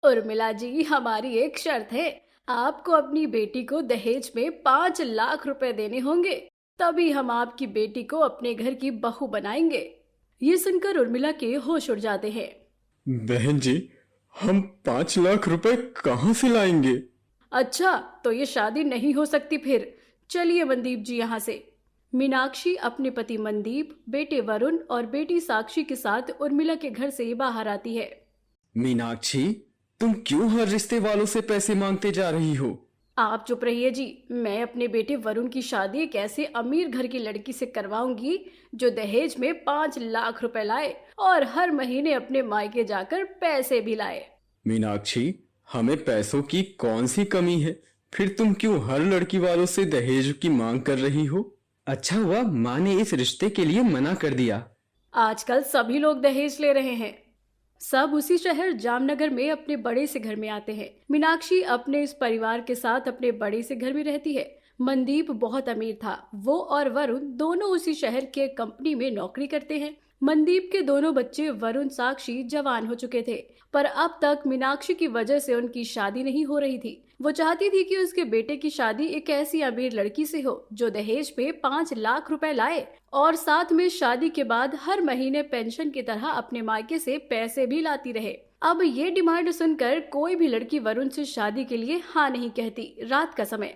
उर्मिला जी, हमारी एक शर्त है। आपको अपनी बेटी को दहेज में 5 लाख रुपए देने होंगे, तभी हम आपकी बेटी को अपने घर की बहू बनाएंगे। ये सुनकर उर्मिला के होश उड़ जाते हैं। बहन जी, हम 5 लाख रुपए कहाँ से लाएंगे? अच्छा, तो ये शादी नहीं हो सकती फिर। चलिए मनदीप जी यहाँ से। मीनाक्षी अपने पति मनदीप, बेटे वरुण और बेटी साक्षी के साथ उर्मिला के घर से बाहर आती है। मीनाक्षी, तुम क्यों हर रिश्ते वालों से पैसे मांगते जा रही हो? आप चुप रहिए जी। मैं अपने बेटे वरुण की शादी एक ऐसे अमीर घर की लड़की से करवाऊंगी जो दहेज में 5 लाख रुपए लाए और हर महीने अपने मायके जाकर पैसे भी लाए। मीनाक्षी, हमें पैसों की कौन सी कमी है? फिर तुम क्यों हर लड़की वालों से दहेज की मांग कर रही हो? अच्छा हुआ माँ ने इस रिश्ते के लिए मना कर दिया। आजकल सभी लोग दहेज ले रहे हैं। सब उसी शहर जामनगर में अपने बड़े से घर में आते हैं। मीनाक्षी अपने इस परिवार के साथ अपने बड़े से घर में रहती है। मनदीप बहुत अमीर था। वो और वरुण दोनों उसी शहर के कंपनी में नौकरी करते हैं। मनदीप के दोनों बच्चे वरुण साक्षी जवान हो चुके थे, पर अब तक मीनाक्षी की वजह से उनकी शादी नहीं हो रही थी। वो चाहती थी कि उसके बेटे की शादी एक ऐसी अमीर लड़की से हो जो दहेज पे 5 लाख रुपए लाए और साथ में शादी के बाद हर महीने पेंशन की तरह अपने मायके से पैसे भी लाती रहे। अब ये डिमांड सुनकर कोई भी लड़की वरुण से शादी के लिए हाँ नहीं कहती। रात का समय।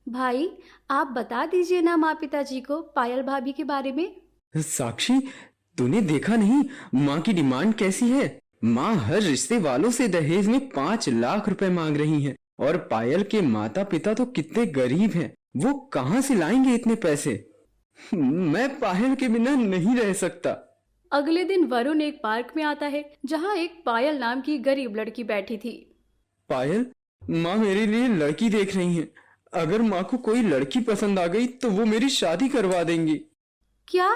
भाई, आप बता दीजिए ना माँ पिताजी को पायल भाभी के बारे में। साक्षी, तूने देखा नहीं माँ की डिमांड कैसी है? माँ हर रिश्ते वालों से दहेज में 5 लाख रुपए मांग रही हैं। और पायल के माता पिता तो कितने गरीब हैं, वो कहाँ से लाएंगे इतने पैसे? मैं पायल के बिना नहीं रह सकता। अगले दिन वरुण एक पार्क में आता है जहाँ एक पायल नाम की गरीब लड़की बैठी थी। पायल, माँ मेरे लिए लड़की देख रही हैं। अगर माँ को कोई लड़की पसंद आ गई तो वो मेरी शादी करवा देंगी। क्या?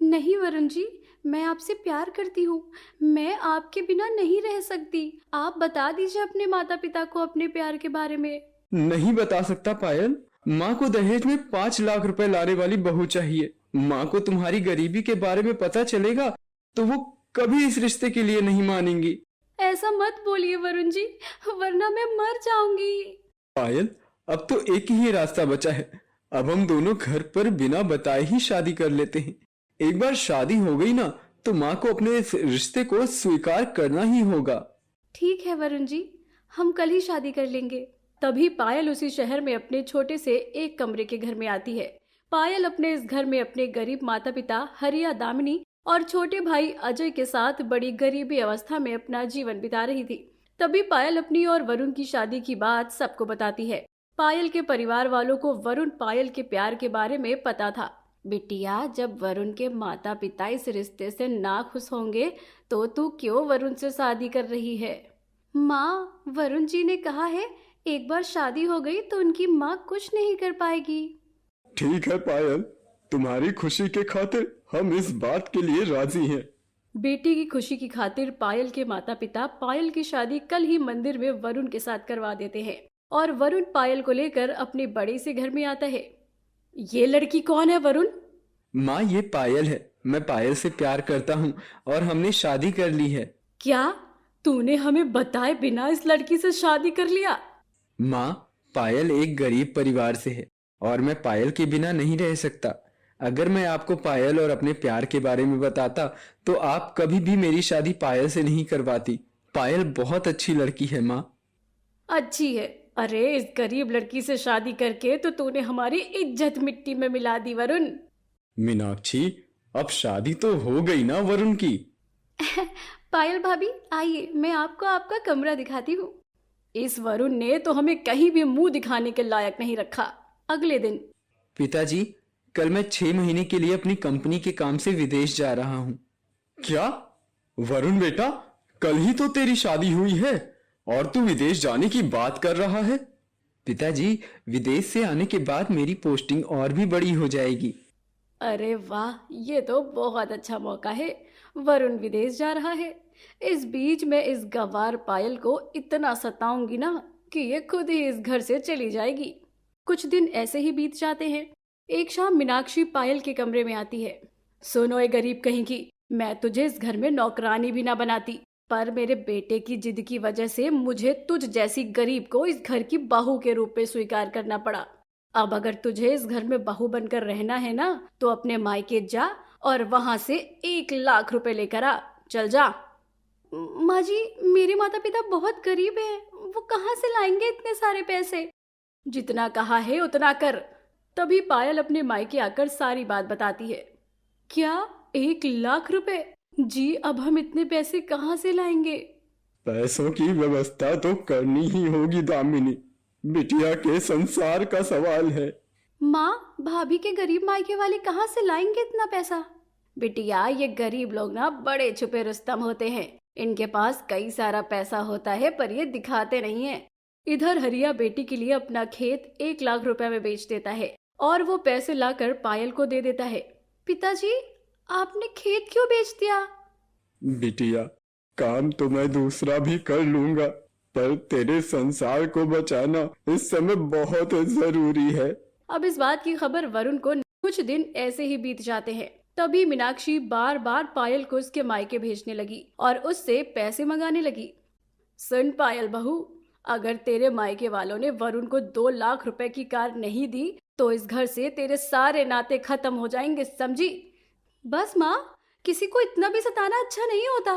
नहीं वरुण जी, मैं आपसे प्यार करती हूँ। मैं आपके बिना नहीं रह सकती। आप बता दीजिए अपने माता पिता को अपने प्यार के बारे में। नहीं बता सकता पायल। माँ को दहेज में 5 लाख रुपए लाने वाली बहू चाहिए। माँ को तुम्हारी गरीबी के बारे में पता चलेगा तो वो कभी इस रिश्ते के लिए नहीं मानेंगी। ऐसा मत बोलिए वरुण जी, वरना मैं मर जाऊंगी। पायल, अब तो एक ही रास्ता बचा है। अब हम दोनों घर पर बिना बताए ही शादी कर लेते हैं। एक बार शादी हो गई ना तो माँ को अपने इस रिश्ते को स्वीकार करना ही होगा। ठीक है वरुण जी, हम कल ही शादी कर लेंगे। तभी पायल उसी शहर में अपने छोटे से एक कमरे के घर में आती है। पायल अपने इस घर में अपने गरीब माता पिता हरिया, दामिनी और छोटे भाई अजय के साथ बड़ी गरीबी अवस्था में अपना जीवन बिता रही थी। तभी पायल अपनी और वरुण की शादी की बात सबको बताती है। पायल के परिवार वालों को वरुण पायल के प्यार के बारे में पता था। बिटिया, जब वरुण के माता पिता इस रिश्ते से ना खुश होंगे तो तू क्यों वरुण से शादी कर रही है? माँ, वरुण जी ने कहा है एक बार शादी हो गई तो उनकी माँ कुछ नहीं कर पाएगी। ठीक है पायल, तुम्हारी खुशी के खातिर हम इस बात के लिए राजी हैं। बेटी की खुशी की खातिर पायल के माता पिता पायल की शादी कल ही मंदिर में वरुण के साथ करवा देते हैं और वरुण पायल को लेकर अपने बड़े से घर में आता है। ये लड़की कौन है वरुण? माँ, ये पायल है। मैं पायल से प्यार करता हूँ और हमने शादी कर ली है। क्या? तूने हमें बताए बिना इस लड़की से शादी कर लिया? माँ, पायल एक गरीब परिवार से है और मैं पायल के बिना नहीं रह सकता। अगर मैं आपको पायल और अपने प्यार के बारे में बताता तो आप कभी भी मेरी शादी पायल से नहीं करवाती। पायल बहुत अच्छी लड़की है माँ। अच्छी है? अरे, इस गरीब लड़की से शादी करके तो तूने हमारी इज्जत मिट्टी में मिला दी वरुण। मीनाक्षी, अब शादी तो हो गई ना वरुण की। पायल भाभी, आइए मैं आपको आपका कमरा दिखाती हूँ। इस वरुण ने तो हमें कहीं भी मुंह दिखाने के लायक नहीं रखा। अगले दिन। पिताजी, कल मैं 6 महीने के लिए अपनी कंपनी के काम से विदेश जा रहा हूँ। क्या? वरुण बेटा, कल ही तो तेरी शादी हुई है और तू विदेश जाने की बात कर रहा है? पिताजी, विदेश से आने के बाद मेरी पोस्टिंग और भी बड़ी हो जाएगी। अरे वाह, ये तो बहुत अच्छा मौका है। वरुण विदेश जा रहा है। इस बीच मैं इस गवार पायल को इतना सताऊंगी ना कि ये खुद ही इस घर से चली जाएगी। कुछ दिन ऐसे ही बीत जाते हैं। एक शाम मीनाक्षी पायल के कमरे में आती है। सुनो ए गरीब कहीं की, मैं तुझे इस घर में नौकरानी भी ना बनाती। पर मेरे बेटे की जिद की वजह से मुझे तुझ जैसी गरीब को इस घर की बहू के रूप में स्वीकार करना पड़ा। अब अगर तुझे इस घर में बहू बनकर रहना है ना, तो अपने मायके जा और वहां से 1 लाख रुपए लेकर आ। चल जा। माँ जी, मेरे माता पिता बहुत गरीब हैं, वो कहाँ से लाएंगे इतने सारे पैसे? जितना कहा है उतना कर। तभी पायल अपने मायके आकर सारी बात बताती है। क्या 1 लाख रुपए? जी, अब हम इतने पैसे कहाँ से लाएंगे? पैसों की व्यवस्था तो करनी ही होगी दामिनी, बिटिया के संसार का सवाल है। माँ, भाभी के गरीब मायके वाले कहाँ से लाएंगे इतना पैसा? बिटिया, ये गरीब लोग ना बड़े छुपे रुस्तम होते हैं। इनके पास कई सारा पैसा होता है, पर ये दिखाते नहीं है। इधर हरिया बेटी के लिए अपना खेत 1 लाख रुपए में बेच देता है और वो पैसे लाकर पायल को दे देता है। पिताजी, आपने खेत क्यों बेच दिया? बिटिया, काम तो मैं दूसरा भी कर लूंगा, पर तेरे संसार को बचाना इस समय बहुत जरूरी है। अब इस बात की खबर वरुण को कुछ दिन ऐसे ही बीत जाते हैं। तभी मीनाक्षी बार बार पायल को उसके मायके भेजने लगी और उससे पैसे मंगाने लगी। सुन पायल बहू, अगर तेरे मायके वालों ने वरुण को 2 लाख रुपए की कार नहीं दी तो इस घर से तेरे सारे नाते खत्म हो जाएंगे, समझी? बस माँ, किसी को इतना भी सताना अच्छा नहीं होता।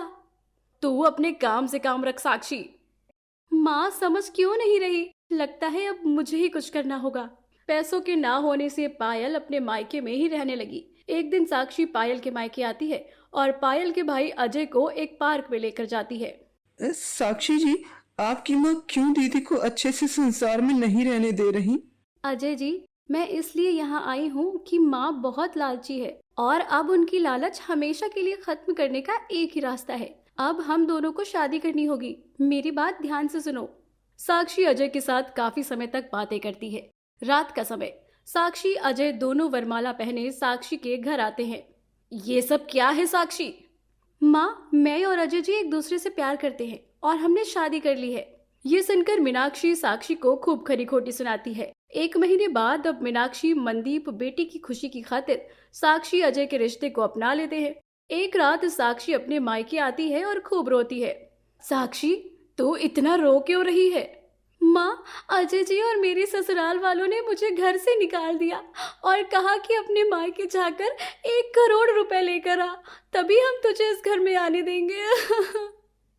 तू अपने काम से काम रख साक्षी। माँ समझ क्यों नहीं रही? लगता है अब मुझे ही कुछ करना होगा। पैसों के ना होने से पायल अपने मायके में ही रहने लगी। एक दिन साक्षी पायल के मायके आती है और पायल के भाई अजय को एक पार्क में लेकर जाती है। साक्षी जी, आपकी माँ क्यों दीदी को अच्छे से संसार में नहीं रहने दे रही? अजय जी, मैं इसलिए यहाँ आई हूँ कि माँ बहुत लालची है और अब उनकी लालच हमेशा के लिए खत्म करने का एक ही रास्ता है। अब हम दोनों को शादी करनी होगी। मेरी बात ध्यान से सुनो। साक्षी अजय के साथ काफी समय तक बातें करती है। रात का समय, साक्षी अजय दोनों वरमाला पहने साक्षी के घर आते हैं। ये सब क्या है साक्षी? माँ, मैं और अजय जी एक दूसरे से प्यार करते हैं और हमने शादी कर ली है। ये सुनकर मीनाक्षी साक्षी को खूब खरी खोटी सुनाती है। 1 महीने बाद अब मीनाक्षी मनदीप बेटी की खुशी की खातिर साक्षी अजय के रिश्ते को अपना लेते हैं। एक रात साक्षी अपने मायके आती है और खूब रोती है। साक्षी, तू इतना रो क्यों रही है? माँ, अजय जी और मेरे ससुराल वालों ने मुझे घर से निकाल दिया और कहा कि अपने मायके जाकर 1 करोड़ रुपए लेकर आ, तभी हम तुझे इस घर में आने देंगे।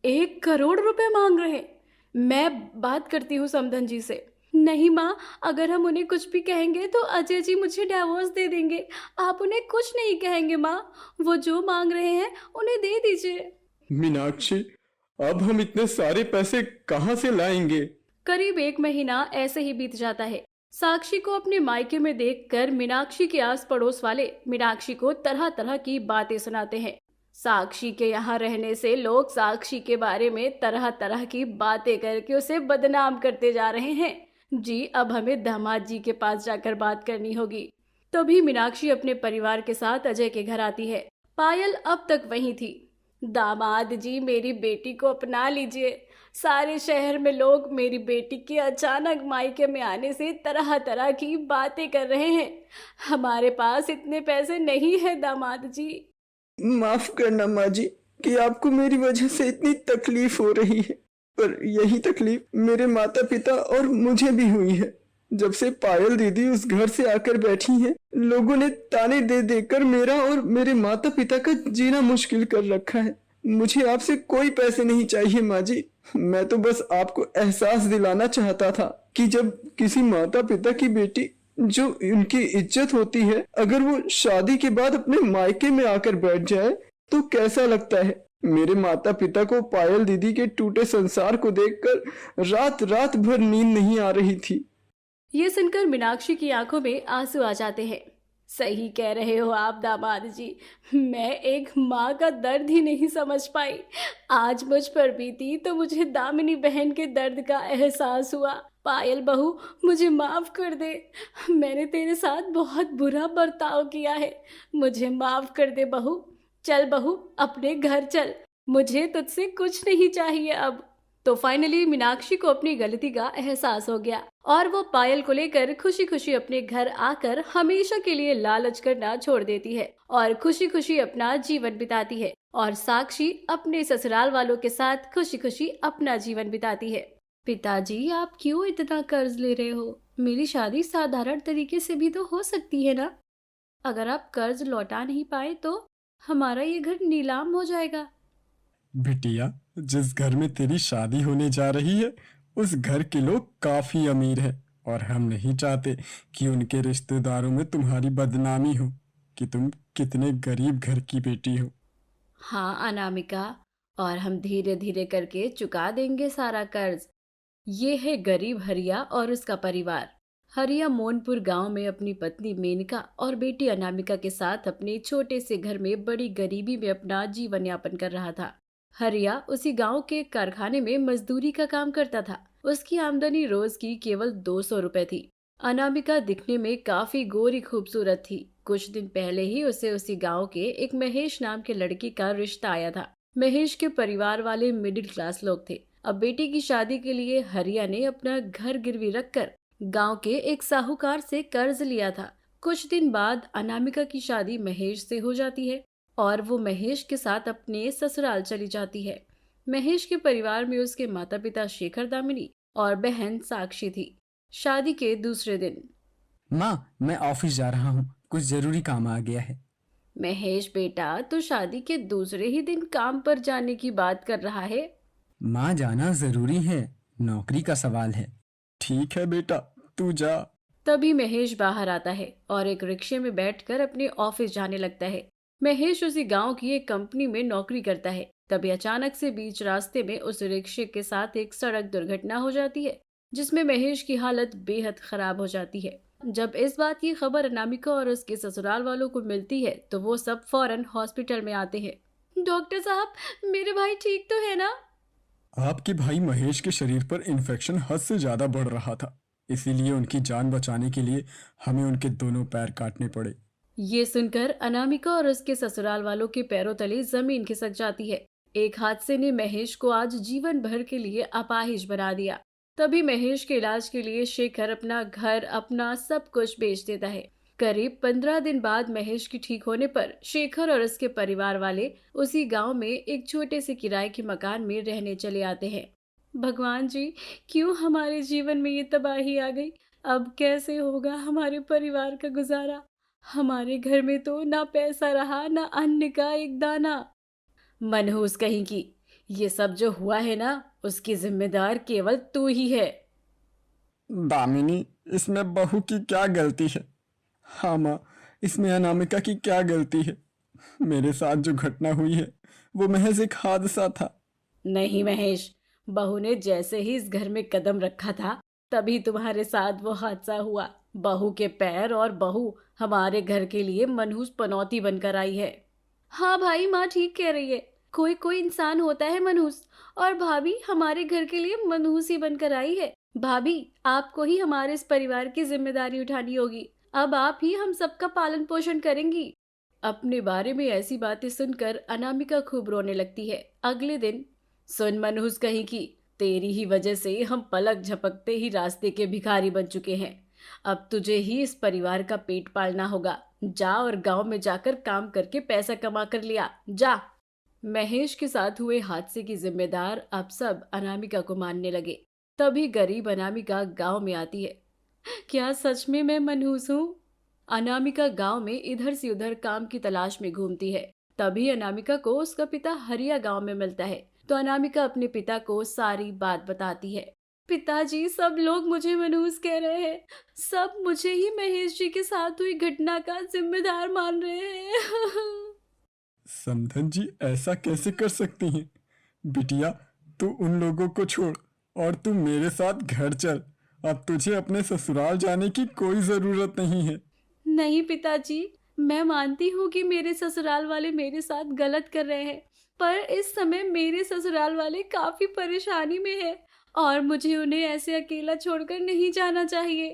1 करोड़ रुपए मांग रहे हैं? मैं बात करती हूँ समधन जी से। नहीं माँ, अगर हम उन्हें कुछ भी कहेंगे तो अजय जी मुझे डिवोर्स दे देंगे। आप उन्हें कुछ नहीं कहेंगे माँ, वो जो मांग रहे हैं उन्हें दे दीजिए। मीनाक्षी, अब हम इतने सारे पैसे कहाँ से लाएंगे? करीब 1 महीना ऐसे ही बीत जाता है। साक्षी को अपने मायके में देखकर मीनाक्षी के आस पड़ोस वाले मीनाक्षी को तरह तरह की बातें सुनाते हैं। साक्षी के यहाँ रहने से लोग साक्षी के बारे में तरह तरह की बातें करके उसे बदनाम करते जा रहे हैं। जी, अब हमें दामाद जी के पास जाकर बात करनी होगी। तभी मीनाक्षी अपने परिवार के साथ अजय के घर आती है। पायल अब तक वहीं थी। दामाद जी, मेरी बेटी को अपना लीजिए। सारे शहर में लोग मेरी बेटी के अचानक मायके में आने से तरह तरह की बातें कर रहे हैं। हमारे पास इतने पैसे नहीं है दामाद जी। माफ करना माँ जी कि आपको मेरी वजह से इतनी तकलीफ हो रही है, पर यही तकलीफ मेरे माता पिता और मुझे भी हुई है। जब से पायल दीदी उस घर से आकर बैठी हैं, लोगों ने ताने दे देकर मेरा और मेरे माता पिता का जीना मुश्किल कर रखा है। मुझे आपसे कोई पैसे नहीं चाहिए माँ जी। मैं तो बस आपको एहसास दिलाना चाहता था कि जब किसी माता पिता की बेटी, जो उनकी इज्जत होती है, अगर वो शादी के बाद अपने मायके में आकर बैठ जाए तो कैसा लगता है। मेरे माता पिता को पायल दीदी के टूटे संसार को देखकर रात रात भर नींद नहीं आ रही थी। ये सुनकर मीनाक्षी की आंखों में आंसू आ जाते हैं। सही कह रहे हो आप दामाद जी, मैं एक माँ का दर्द ही नहीं समझ पाई। आज मुझ पर बीती तो मुझे दामिनी बहन के दर्द का एहसास हुआ। पायल बहू, मुझे माफ कर दे। मैंने तेरे साथ बहुत बुरा बर्ताव किया है, मुझे माफ कर दे बहू। चल बहू, अपने घर चल, मुझे तुझसे कुछ नहीं चाहिए अब। तो फाइनली मीनाक्षी को अपनी गलती का एहसास हो गया और वो पायल को लेकर खुशी खुशी अपने घर आकर हमेशा के लिए लालच करना छोड़ देती है और खुशी खुशी अपना जीवन बिताती है। और साक्षी अपने ससुराल वालों के साथ खुशी खुशी अपना जीवन बिताती है। पिताजी, आप क्यों इतना कर्ज ले रहे हो? मेरी शादी साधारण तरीके से भी तो हो सकती है ना? अगर आप कर्ज लौटा नहीं पाए तो हमारा ये घर नीलाम हो जाएगा। बिटिया, जिस घर में तेरी शादी होने जा रही है उस घर के लोग काफी अमीर हैं और हम नहीं चाहते कि उनके रिश्तेदारों में तुम्हारी बदनामी हो कि तुम कितने गरीब घर की बेटी हो। हाँ अनामिका, और हम धीरे धीरे करके चुका देंगे सारा कर्ज। ये है गरीब हरिया और उसका परिवार। हरिया मोनपुर गांव में अपनी पत्नी मेनका और बेटी अनामिका के साथ अपने छोटे से घर में बड़ी गरीबी में अपना जीवन यापन कर रहा था। हरिया उसी गांव के कारखाने में मजदूरी का काम करता था। उसकी आमदनी रोज की केवल 200 रुपए थी। अनामिका दिखने में काफी गोरी खूबसूरत थी। कुछ दिन पहले ही उसे उसी गांव के एक महेश नाम के लड़के का रिश्ता आया था। महेश के परिवार वाले मिडिल क्लास लोग थे। अब बेटी की शादी के लिए हरिया ने अपना घर गिरवी रखकर गांव के एक साहूकार से कर्ज लिया था। कुछ दिन बाद अनामिका की शादी महेश से हो जाती है और वो महेश के साथ अपने ससुराल चली जाती है। महेश के परिवार में उसके माता पिता शेखर दामिनी और बहन साक्षी थी। शादी के दूसरे दिन। माँ, मैं ऑफिस जा रहा हूँ, कुछ जरूरी काम आ गया है। महेश बेटा, तो शादी के दूसरे ही दिन काम पर जाने की बात कर रहा है। माँ, जाना जरूरी है, नौकरी का सवाल है। ठीक है बेटा, तू जा। तभी महेश बाहर आता है और एक रिक्शे में बैठकर अपने ऑफिस जाने लगता है। महेश उसी गांव की एक कंपनी में नौकरी करता है। तभी अचानक से बीच रास्ते में उस रिक्शे के साथ एक सड़क दुर्घटना हो जाती है, जिसमें महेश की हालत बेहद खराब हो जाती है। जब इस बात की खबर अनामिका और उसके ससुराल वालों को मिलती है तो वो सब फौरन हॉस्पिटल में आते हैं। डॉक्टर साहब, मेरे भाई ठीक तो है ना? आपके भाई महेश के शरीर पर इन्फेक्शन हद से ज्यादा बढ़ रहा था, इसीलिए उनकी जान बचाने के लिए हमें उनके दोनों पैर काटने पड़े। ये सुनकर अनामिका और उसके ससुराल वालों के पैरों तले जमीन खिसक जाती है। एक हादसे ने महेश को आज जीवन भर के लिए अपाहिज बना दिया। तभी महेश के इलाज के लिए शेखर अपना घर, अपना सब कुछ बेच देता है। करीब 15 दिन बाद महेश की ठीक होने पर शेखर और उसके परिवार वाले उसी गांव में एक छोटे से किराए के मकान में रहने चले आते हैं। भगवान जी, क्यों हमारे जीवन में ये तबाही आ गई? अब कैसे होगा हमारे परिवार का गुजारा? हमारे घर में तो ना पैसा रहा, ना अन्न का एक दाना। मनहूस कहीं की, ये सब जो हुआ है ना, उसकी जिम्मेदार केवल तू ही है। दामिनी, इसमें बहू की क्या गलती है? हाँ माँ, इसमें अनामिका की क्या गलती है? मेरे साथ जो घटना हुई है वो महज एक हादसा था। नहीं महेश, बहू ने जैसे ही इस घर में कदम रखा था तभी तुम्हारे साथ वो हादसा हुआ। बहू के पैर और बहू हमारे घर के लिए मनहूस पनौती बनकर आई है। हाँ भाई, माँ ठीक कह रही है। कोई कोई इंसान होता है मनहूस, और भाभी हमारे घर के लिए मनहूस ही बनकर आई है। भाभी, आपको ही हमारे इस परिवार की जिम्मेदारी उठानी होगी। अब आप ही हम सबका पालन पोषण करेंगी। अपने बारे में ऐसी बातें सुनकर अनामिका खूब रोने लगती है। अगले दिन। सुन मनहूस कहीं की, तेरी ही वजह से हम पलक झपकते ही रास्ते के भिखारी बन चुके हैं। अब तुझे ही इस परिवार का पेट पालना होगा। जा और गांव में जाकर काम करके पैसा कमा कर लिया, जा। महेश के साथ हुए हादसे की जिम्मेदार अब सब अनामिका को मानने लगे। तभी गरीब अनामिका गांव में आती है। क्या सच में मैं मनहूस हूँ? अनामिका गांव में इधर से उधर काम की तलाश में घूमती है। तभी अनामिका को उसका पिता हरिया गांव में मिलता है। तो अनामिका अपने पिता को सारी बात बताती है। पिताजी, सब लोग मुझे मनहूस कह रहे हैं। सब मुझे ही महेश जी के साथ हुई घटना का जिम्मेदार मान रहे हैं। समधन जी ऐसा कैसे कर सकती हैं? बिटिया, तू उन लोगों को छोड़ और तू मेरे साथ घर चल। अब तुझे अपने ससुराल जाने की कोई जरूरत नहीं है। नहीं पिताजी, मैं मानती हूँ कि मेरे ससुराल वाले मेरे साथ गलत कर रहे हैं, पर इस समय मेरे ससुराल वाले काफी परेशानी में हैं और मुझे उन्हें ऐसे अकेला छोड़कर नहीं जाना चाहिए।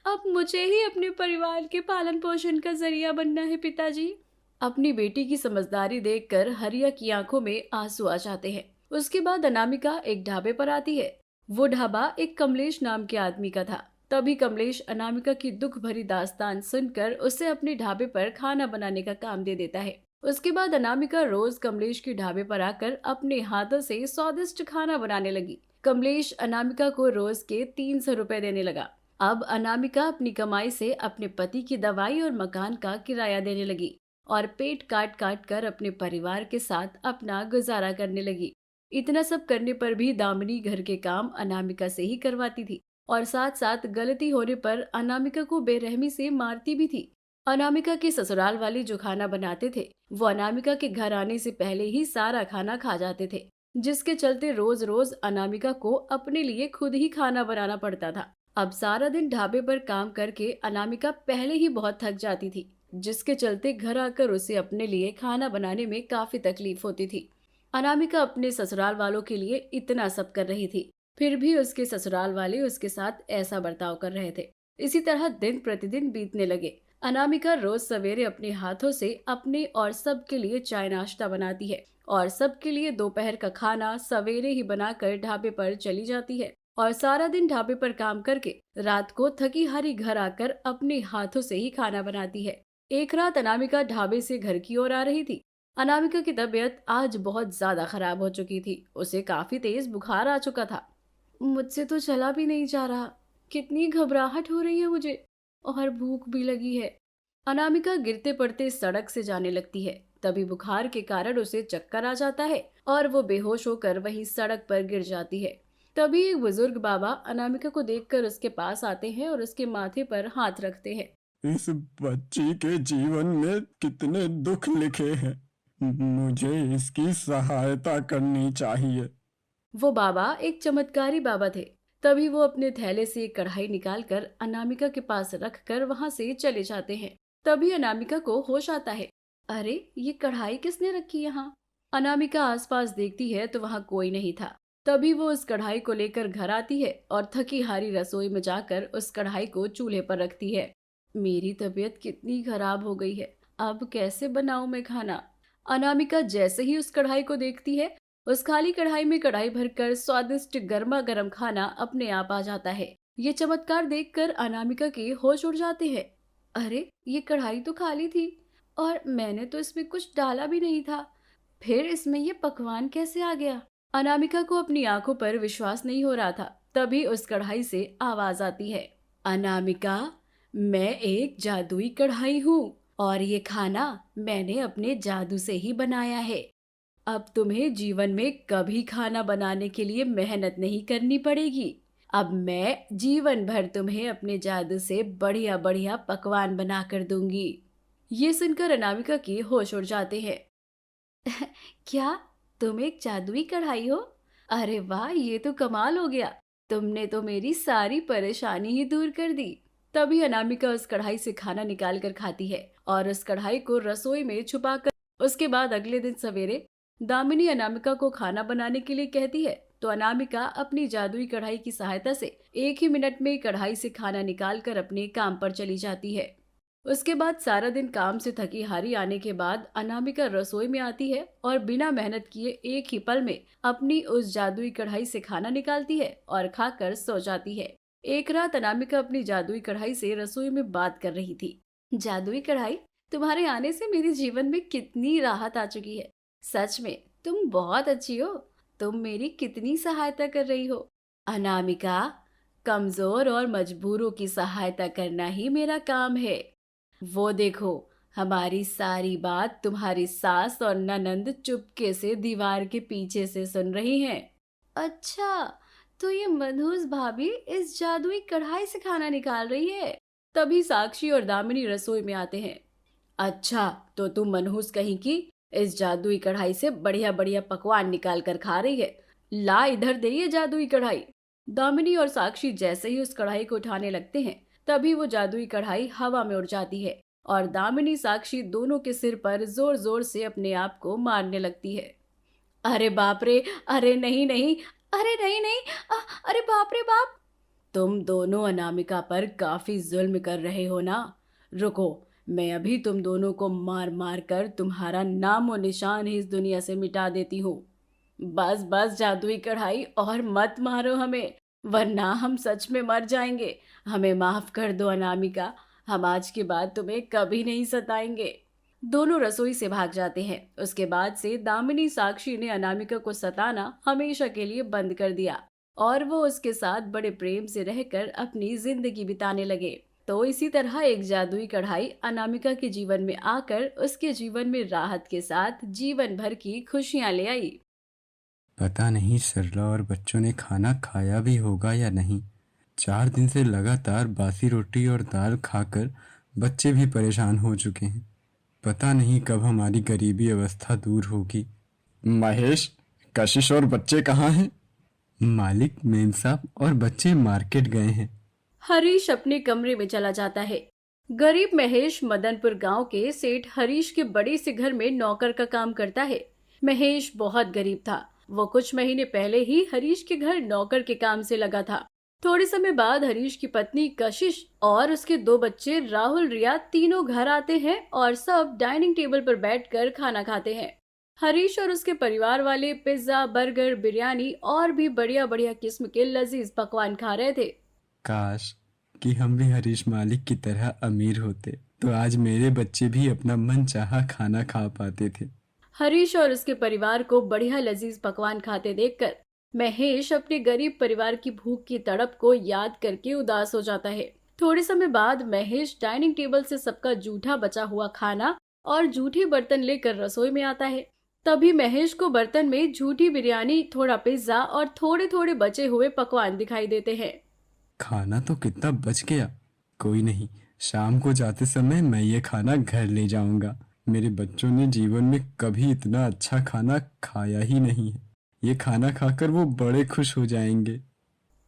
अब मुझे ही अपने परिवार के पालन पोषण का जरिया बनना है पिताजी। अपनी बेटी की समझदारी देखकर हरिया की आंखों में आंसू आ जाते हैं। उसके बाद अनामिका एक ढाबे पर आती है। वो ढाबा एक कमलेश नाम के आदमी का था। तभी कमलेश अनामिका की दुख भरी दास्तान सुनकर उसे अपने ढाबे पर खाना बनाने का काम दे देता है। उसके बाद अनामिका रोज कमलेश के ढाबे पर आकर अपने हाथों से स्वादिष्ट खाना बनाने लगी। कमलेश अनामिका को रोज के 300 रुपए देने लगा। अब अनामिका अपनी कमाई से अपने पति की दवाई और मकान का किराया देने लगी और पेट काट काट कर अपने परिवार के साथ अपना गुजारा करने लगी। इतना सब करने पर भी दामिनी घर के काम अनामिका से ही करवाती थी और साथ साथ गलती होने पर अनामिका को बेरहमी से मारती भी थी। अनामिका के ससुराल वाले जो खाना बनाते थे वो अनामिका के घर आने से पहले ही सारा खाना खा जाते थे, जिसके चलते रोज रोज अनामिका को अपने लिए खुद ही खाना बनाना पड़ता था। अब सारा दिन ढाबे पर काम करके अनामिका पहले ही बहुत थक जाती थी, जिसके चलते घर आकर उसे अपने लिए खाना बनाने में काफी तकलीफ होती थी। अनामिका अपने ससुराल वालों के लिए इतना सब कर रही थी, फिर भी उसके ससुराल वाले उसके साथ ऐसा बर्ताव कर रहे थे। इसी तरह दिन प्रतिदिन बीतने लगे। अनामिका रोज सवेरे अपने हाथों से अपने और सबके लिए चाय नाश्ता बनाती है और सबके लिए दोपहर का खाना सवेरे ही बनाकर ढाबे पर चली जाती है और सारा दिन ढाबे पर काम करके रात को थकी हारी घर आकर अपने हाथों से ही खाना बनाती है। एक रात अनामिका ढाबे से घर की ओर आ रही थी। अनामिका की तबीयत आज बहुत ज्यादा खराब हो चुकी थी। उसे काफी तेज बुखार आ चुका था। मुझसे तो चला भी नहीं जा रहा, कितनी घबराहट हो रही है मुझे और भूख भी लगी है। अनामिका गिरते पड़ते सड़क से जाने लगती है। तभी बुखार के कारण उसे चक्कर आ जाता है और वो बेहोश होकर वहीं सड़क पर गिर जाती है। तभी एक बुजुर्ग बाबा अनामिका को देखकर उसके पास आते हैं और उसके माथे पर हाथ रखते हैं। इस बच्ची के जीवन में कितने दुख लिखे हैं, मुझे इसकी सहायता करनी चाहिए। वो बाबा एक चमत्कारी बाबा थे। तभी वो अपने थैले से एक कढ़ाई निकालकर अनामिका के पास रखकर वहां से चले जाते हैं। तभी अनामिका को होश आता है। अरे, ये कढ़ाई किसने रखी यहाँ? अनामिका आसपास देखती है तो वहाँ कोई नहीं था। तभी वो उस कढ़ाई को लेकर घर आती है और थकी हारी रसोई में जाकर उस कढ़ाई को चूल्हे पर रखती है। मेरी तबीयत कितनी खराब हो गई है, अब कैसे बनाऊं मैं खाना? अनामिका जैसे ही उस कढ़ाई को देखती है, उस खाली कढ़ाई में कढ़ाई भरकर स्वादिष्ट गर्मा गर्म खाना अपने आप आ जाता है। ये चमत्कार देखकर अनामिका के होश उड़ जाते हैं। अरे, ये कढ़ाई तो खाली थी और मैंने तो इसमें कुछ डाला भी नहीं था, फिर इसमें ये पकवान कैसे आ गया? अनामिका को अपनी आंखों पर विश्वास नहीं हो रहा था। तभी उस कढ़ाई से आवाज आती है। अनामिका, मैं एक जादुई कढ़ाई हूँ और ये खाना मैंने अपने जादू से ही बनाया है। अब तुम्हें जीवन में कभी खाना बनाने के लिए मेहनत नहीं करनी पड़ेगी। अब मैं जीवन भर तुम्हें अपने जादू से बढ़िया बढ़िया पकवान बना कर दूंगी। ये सुनकर अनामिका के होश उड़ जाते हैं। क्या तुम एक जादुई कढ़ाई हो? अरे वाह, ये तो कमाल हो गया। तुमने तो मेरी सारी परेशानी ही दूर कर दी। तभी अनामिका उस कढ़ाई से खाना निकाल कर खाती है और उस कढ़ाई को रसोई में छुपाकर उसके बाद अगले दिन सवेरे दामिनी अनामिका को खाना बनाने के लिए कहती है तो अनामिका अपनी जादुई कढ़ाई की सहायता से 1 ही मिनट में कढ़ाई से खाना निकालकर अपने काम पर चली जाती है। उसके बाद सारा दिन काम से थकी हारी आने के बाद अनामिका रसोई में आती है और बिना मेहनत किए एक ही पल में अपनी उस जादुई कढ़ाई से खाना निकालती है और खाकर सो जाती है। एक रात अनामिका अपनी जादुई कढ़ाई से रसोई में बात कर रही थी। जादुई कढ़ाई, तुम्हारे आने से मेरे जीवन में कितनी राहत आ चुकी है। सच में तुम बहुत अच्छी हो। तुम मेरी कितनी सहायता कर रही हो। अनामिका, कमजोर और मजबूरों की सहायता करना ही मेरा काम है। वो देखो, हमारी सारी बात तुम्हारी सास और ननंद चुपके से दीवार के पीछे से सुन रही हैं। अच्छा, तो ये मनहूस भाभी इस जादुई कढ़ाई से खाना निकाल रही है। तभी साक्षी और दामिनी रसोई में आते हैं। अच्छा, तो तुम मनहूस कहीं की इस जादुई कढ़ाई से बढ़िया बढ़िया पकवान निकाल कर खा रही है। ला इधर दे ये जादुई कढ़ाई। दामिनी और साक्षी जैसे ही उस कढ़ाई को उठाने लगते हैं तभी वो जादुई कढ़ाई हवा में उड़ जाती है और दामिनी साक्षी दोनों के सिर पर जोर जोर से अपने आप को मारने लगती है। अरे बाप रे, अरे नहीं नहीं, अरे नहीं नहीं, अरे बाप रे बाप। तुम दोनों अनामिका पर काफी जुल्म कर रहे हो ना। रुको, मैं अभी तुम दोनों को मार मार कर तुम्हारा नाम और निशान ही इस दुनिया से मिटा देती हूँ। बस बस जादुई कढ़ाई, और मत मारो हमें, वरना हम सच में मर जाएंगे। हमें माफ कर दो अनामिका, हम आज के बाद तुम्हें कभी नहीं सताएंगे। दोनों रसोई से भाग जाते हैं। उसके बाद से दामिनी साक्षी ने अनामिका को सताना हमेशा के लिए बंद कर दिया और वो उसके साथ बड़े प्रेम से रहकर अपनी जिंदगी बिताने लगे। तो इसी तरह एक जादुई कढ़ाई अनामिका के जीवन में आकर उसके जीवन में राहत के साथ जीवन भर की खुशियां ले आई। पता नहीं सरला और बच्चों ने खाना खाया भी होगा या नहीं। 4 दिन से लगातार बासी रोटी और दाल खाकर बच्चे भी परेशान हो चुके हैं। पता नहीं कब हमारी गरीबी अवस्था दूर होगी। महेश, कशिश और बच्चे कहाँ हैं? मालिक, मेम साहब और बच्चे मार्केट गए हैं। हरीश अपने कमरे में चला जाता है। गरीब महेश मदनपुर गांव के सेठ हरीश के बड़े से घर में नौकर का काम करता है। महेश बहुत गरीब था। वो कुछ महीने पहले ही हरीश के घर नौकर के काम से लगा था। थोड़े समय बाद हरीश की पत्नी कशिश और उसके 2 बच्चे राहुल रिया तीनों घर आते हैं और सब डाइनिंग टेबल पर बैठकर खाना खाते हैं। हरीश और उसके परिवार वाले पिज्जा, बर्गर, बिरयानी और भी बढ़िया बढ़िया किस्म के लजीज पकवान खा रहे थे। काश कि हम भी हरीश मालिक की तरह अमीर होते तो आज मेरे बच्चे भी अपना मनचाहा खाना खा पाते थे। हरीश और उसके परिवार को बढ़िया लजीज पकवान खाते देखकर महेश अपने गरीब परिवार की भूख की तड़प को याद करके उदास हो जाता है। थोड़े समय बाद महेश डाइनिंग टेबल से सबका जूठा बचा हुआ खाना और जूठे बर्तन लेकर रसोई में आता है। तभी महेश को बर्तन में झूठी बिरयानी, थोड़ा पिज्जा और थोड़े थोड़े बचे हुए पकवान दिखाई देते हैं। खाना तो कितना बच गया। कोई नहीं, शाम को जाते समय मैं ये खाना घर ले जाऊंगा। मेरे बच्चों ने जीवन में कभी इतना अच्छा खाना खाया ही नहीं है। ये खाना खाकर वो बड़े खुश हो जाएंगे।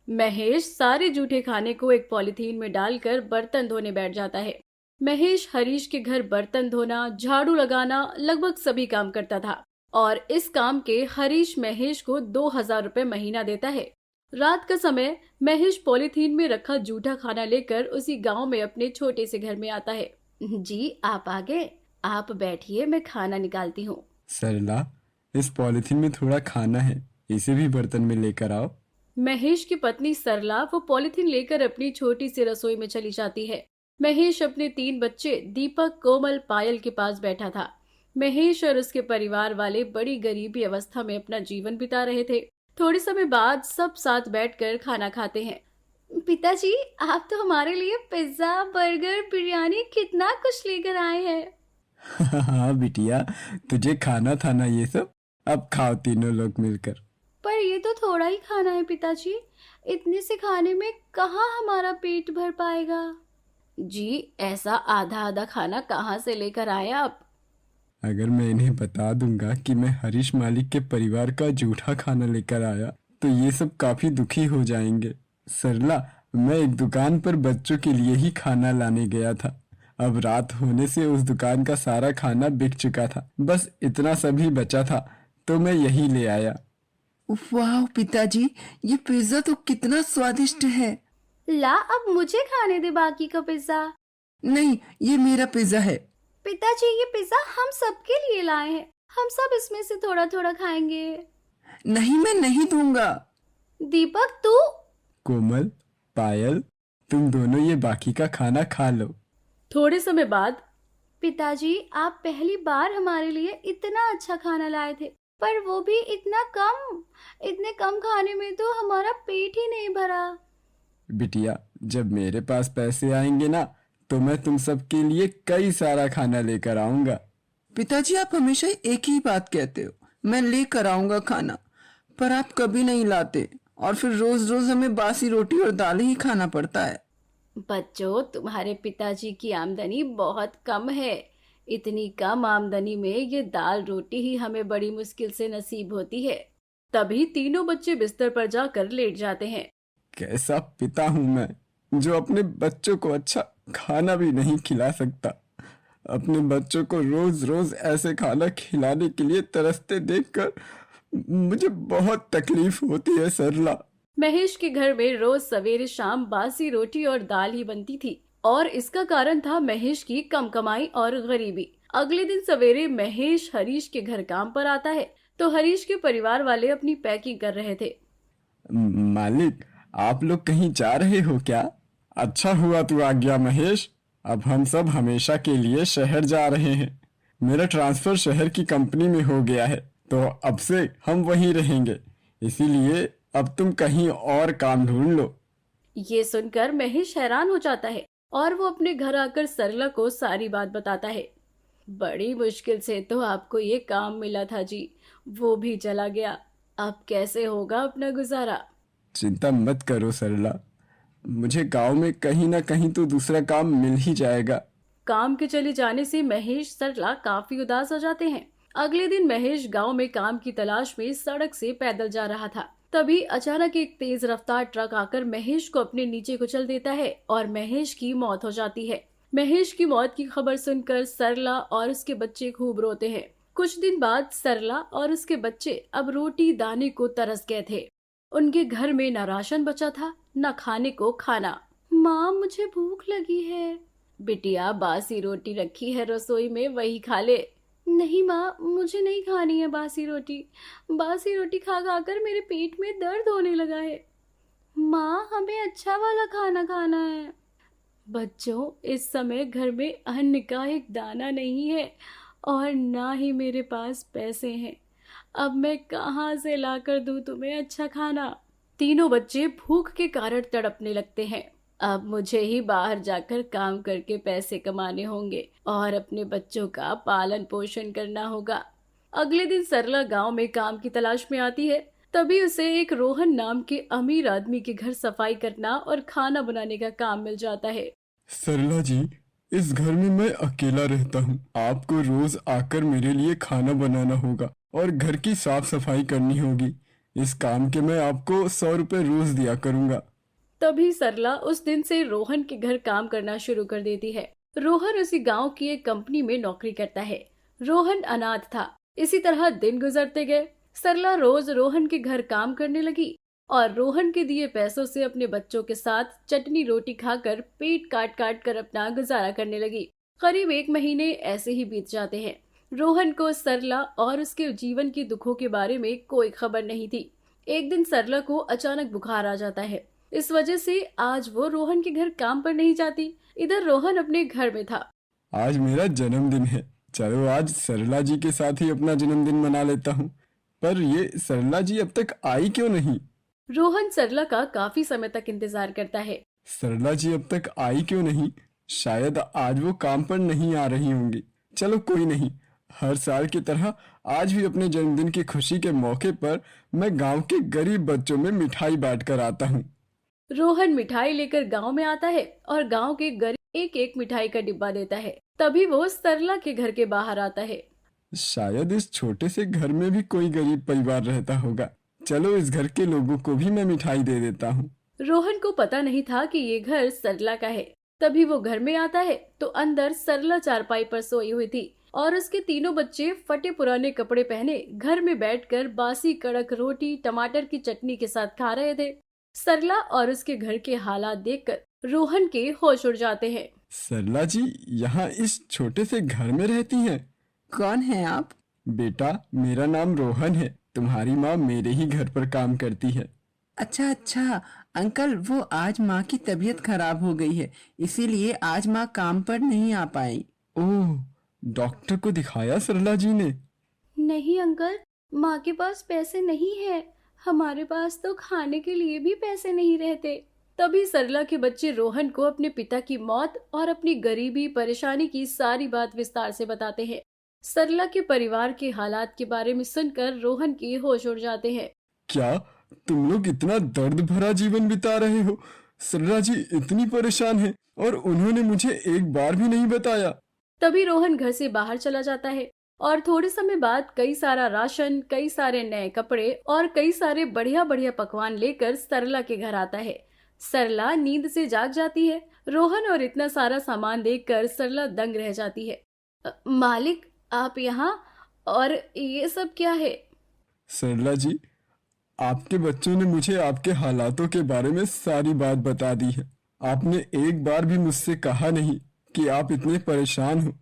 महेश सारे जूठे खाने को एक पॉलिथीन में डालकर बर्तन धोने बैठ जाता है। महेश हरीश के घर बर्तन धोना, झाड़ू लगाना, लगभग सभी काम करता था और इस काम के हरीश महेश को 2000 रुपए महीना देता है। रात का समय महेश पॉलिथीन में रखा जूठा खाना लेकर उसी गांव में अपने छोटे से घर में आता है। जी आप आ गए, आप बैठिए, मैं खाना निकालती हूँ। सरला, इस पॉलिथीन में थोड़ा खाना है, इसे भी बर्तन में लेकर आओ। महेश की पत्नी सरला वो पॉलिथीन लेकर अपनी छोटी सी रसोई में चली जाती है। महेश अपने 3 बच्चे दीपक, कोमल, पायल के पास बैठा था। महेश और उसके परिवार वाले बड़ी गरीबी अवस्था में अपना जीवन बिता रहे थे। थोड़े समय बाद सब साथ बैठकर खाना खाते हैं। पिताजी, आप तो हमारे लिए पिज्जा, बर्गर, बिरयानी कितना कुछ लेकर आए हैं। हाँ बिटिया, तुझे खाना था ना ये सब। अब खाओ तीनों लोग मिलकर। पर ये तो थोड़ा ही खाना है पिताजी, इतने से खाने में कहाँ हमारा पेट भर पाएगा। जी, ऐसा आधा आधा खाना कहाँ से लेकर आए आप? अगर मैं इन्हें बता दूंगा कि मैं हरीश मालिक के परिवार का जूठा खाना लेकर आया तो ये सब काफी दुखी हो जाएंगे। सरला, मैं एक दुकान पर बच्चों के लिए ही खाना लाने गया था। अब रात होने से उस दुकान का सारा खाना बिक चुका था। बस इतना सभी बचा था तो मैं यही ले आया। वाह पिताजी, ये पिज्जा तो कितना स्वादिष्ट है। ला, अब मुझे खाने दे बाकी का पिज्जा। नहीं, ये मेरा पिज्जा है। पिताजी, ये पिज्जा हम सबके लिए लाए हैं, हम सब इसमें से थोड़ा थोड़ा खाएंगे। नहीं, मैं नहीं दूंगा। दीपक, तू? कोमल, पायल, तुम दोनों ये बाकी का खाना खा लो। थोड़े समय बाद, पिताजी आप पहली बार हमारे लिए इतना अच्छा खाना लाए थे, पर वो भी इतना कम। इतने कम खाने में तो हमारा पेट ही नहीं भरा। बिटिया, जब मेरे पास पैसे आएंगे ना तो मैं तुम सबके लिए कई सारा खाना लेकर आऊंगा। पिताजी, आप हमेशा एक ही बात कहते हो, मैं लेकर आऊंगा खाना, पर आप कभी नहीं लाते और फिर रोज रोज हमें बासी रोटी और दाल ही खाना पड़ता है। बच्चों, तुम्हारे पिताजी की आमदनी बहुत कम है। इतनी कम आमदनी में ये दाल रोटी ही हमें बड़ी मुश्किल से नसीब होती है। तभी तीनों बच्चे बिस्तर पर जाकर लेट जाते हैं। कैसा पिता हूं मैं जो अपने बच्चों को अच्छा खाना भी नहीं खिला सकता। अपने बच्चों को रोज रोज ऐसे खाना खिलाने के लिए तरसते देखकर मुझे बहुत तकलीफ होती है सरला। महेश के घर में रोज सवेरे शाम बासी रोटी और दाल ही बनती थी और इसका कारण था महेश की कम कमाई और गरीबी। अगले दिन सवेरे महेश हरीश के घर काम पर आता है तो हरीश के परिवार वाले अपनी पैकिंग कर रहे थे। मालिक, आप लोग कहीं जा रहे हो क्या? अच्छा हुआ तू आ गया महेश। अब हम सब हमेशा के लिए शहर जा रहे हैं। मेरा ट्रांसफर शहर की कंपनी में हो गया है, तो अब से हम वहीं रहेंगे। इसीलिए अब तुम कहीं और काम ढूंढ लो। ये सुनकर महेश हैरान हो जाता है और वो अपने घर आकर सरला को सारी बात बताता है। बड़ी मुश्किल से तो आपको ये काम मिला था जी, वो भी चला गया। अब कैसे होगा अपना गुजारा? चिंता मत करो सरला, मुझे गांव में कहीं ना कहीं तो दूसरा काम मिल ही जाएगा। काम के चले जाने से महेश सरला काफी उदास हो जाते हैं। अगले दिन महेश गांव में काम की तलाश में सड़क से पैदल जा रहा था। तभी अचानक एक तेज रफ्तार ट्रक आकर महेश को अपने नीचे कुचल देता है और महेश की मौत हो जाती है। महेश की मौत की खबर सुनकर सरला और उसके बच्चे खूब रोते हैं। कुछ दिन बाद सरला और उसके बच्चे अब रोटी दाने को तरस गए थे। उनके घर में न राशन बचा था न खाने को खाना। माँ, मुझे भूख लगी है। बिटिया, बासी रोटी रखी है रसोई में, वही खा ले। नहीं माँ, मुझे नहीं खानी है बासी रोटी। बासी रोटी खा खा कर मेरे पेट में दर्द होने लगा है। माँ, हमें अच्छा वाला खाना खाना है। बच्चों, इस समय घर में अन्न का एक दाना नहीं है और ना ही मेरे पास पैसे हैं। अब मैं कहाँ से लाकर दूँ तुम्हें अच्छा खाना? तीनों बच्चे भूख के कारण तड़पने लगते हैं। अब मुझे ही बाहर जाकर काम करके पैसे कमाने होंगे और अपने बच्चों का पालन पोषण करना होगा। अगले दिन सरला गांव में काम की तलाश में आती है। तभी उसे एक रोहन नाम के अमीर आदमी के घर सफाई करना और खाना बनाने का काम मिल जाता है। सरला जी, इस घर में मैं अकेला रहता हूँ। आपको रोज आकर मेरे लिए खाना बनाना होगा और घर की साफ सफाई करनी होगी। इस काम के मैं आपको 100 रुपए रोज दिया करूँगा। तभी सरला उस दिन से रोहन के घर काम करना शुरू कर देती है। रोहन उसी गांव की एक कंपनी में नौकरी करता है। रोहन अनाथ था। इसी तरह दिन गुजरते गए। सरला रोज रोहन के घर काम करने लगी और रोहन के दिए पैसों से अपने बच्चों के साथ चटनी रोटी खाकर पेट काट काट कर अपना गुजारा करने लगी। करीब 1 महीने ऐसे ही बीत जाते हैं। रोहन को सरला और उसके जीवन के दुखों के बारे में कोई खबर नहीं थी। एक दिन सरला को अचानक बुखार आ जाता है। इस वजह से आज वो रोहन के घर काम पर नहीं जाती। इधर रोहन अपने घर में था। आज मेरा जन्मदिन है, चलो आज सरला जी के साथ ही अपना जन्मदिन मना लेता हूँ। पर ये सरला जी अब तक आई क्यों नहीं? रोहन सरला का काफी समय तक इंतजार करता है। सरला जी अब तक आई क्यों नहीं? शायद आज वो काम पर नहीं आ रही होंगी। चलो कोई नहीं, हर साल की तरह आज भी अपने जन्मदिन की खुशी के मौके पर मैं गांव के गरीब बच्चों में मिठाई बांट कर आता हूँ। रोहन मिठाई लेकर गांव में आता है और गांव के गरीब एक एक मिठाई का डिब्बा देता है। तभी वो सरला के घर के बाहर आता है। शायद इस छोटे से घर में भी कोई गरीब परिवार रहता होगा। चलो इस घर के लोगों को भी मैं मिठाई दे देता हूँ। रोहन को पता नहीं था कि ये घर सरला का है। तभी वो घर में आता है तो अंदर सरला चारपाई पर सोई हुई थी और उसके तीनों बच्चे फटे पुराने कपड़े पहने घर में बैठकर बासी कड़क रोटी टमाटर की चटनी के साथ खा रहे थे। सरला और उसके घर के हालात देखकर रोहन के होश उड़ जाते हैं। सरला जी यहाँ इस छोटे से घर में रहती हैं? कौन है आप? बेटा, मेरा नाम रोहन है। तुम्हारी माँ मेरे ही घर पर काम करती है। अच्छा अच्छा अंकल, वो आज माँ की तबीयत खराब हो गई है, इसीलिए आज माँ काम पर नहीं आ पाई। ओह, डॉक्टर को दिखाया सरला जी ने? नहीं अंकल, माँ के पास पैसे नहीं है। हमारे पास तो खाने के लिए भी पैसे नहीं रहते। तभी सरला के बच्चे रोहन को अपने पिता की मौत और अपनी गरीबी परेशानी की सारी बात विस्तार से बताते हैं। सरला के परिवार के हालात के बारे में सुनकर रोहन के होश उड़ जाते हैं। क्या तुम लोग इतना दर्द भरा जीवन बिता रहे हो? सरला जी इतनी परेशान है और उन्होंने मुझे एक बार भी नहीं बताया। तभी रोहन घर से बाहर चला जाता है और थोड़े समय बाद कई सारा राशन, कई सारे नए कपड़े और कई सारे बढ़िया बढ़िया पकवान लेकर सरला के घर आता है। सरला नींद से जाग जाती है। रोहन और इतना सारा सामान देखकर सरला दंग रह जाती है। मालिक, आप यहाँ? और ये सब क्या है? सरला जी, आपके बच्चों ने मुझे आपके हालातों के बारे में सारी बात बता दी है। आपने एक बार भी मुझसे कहा नहीं कि आप इतने परेशान हो।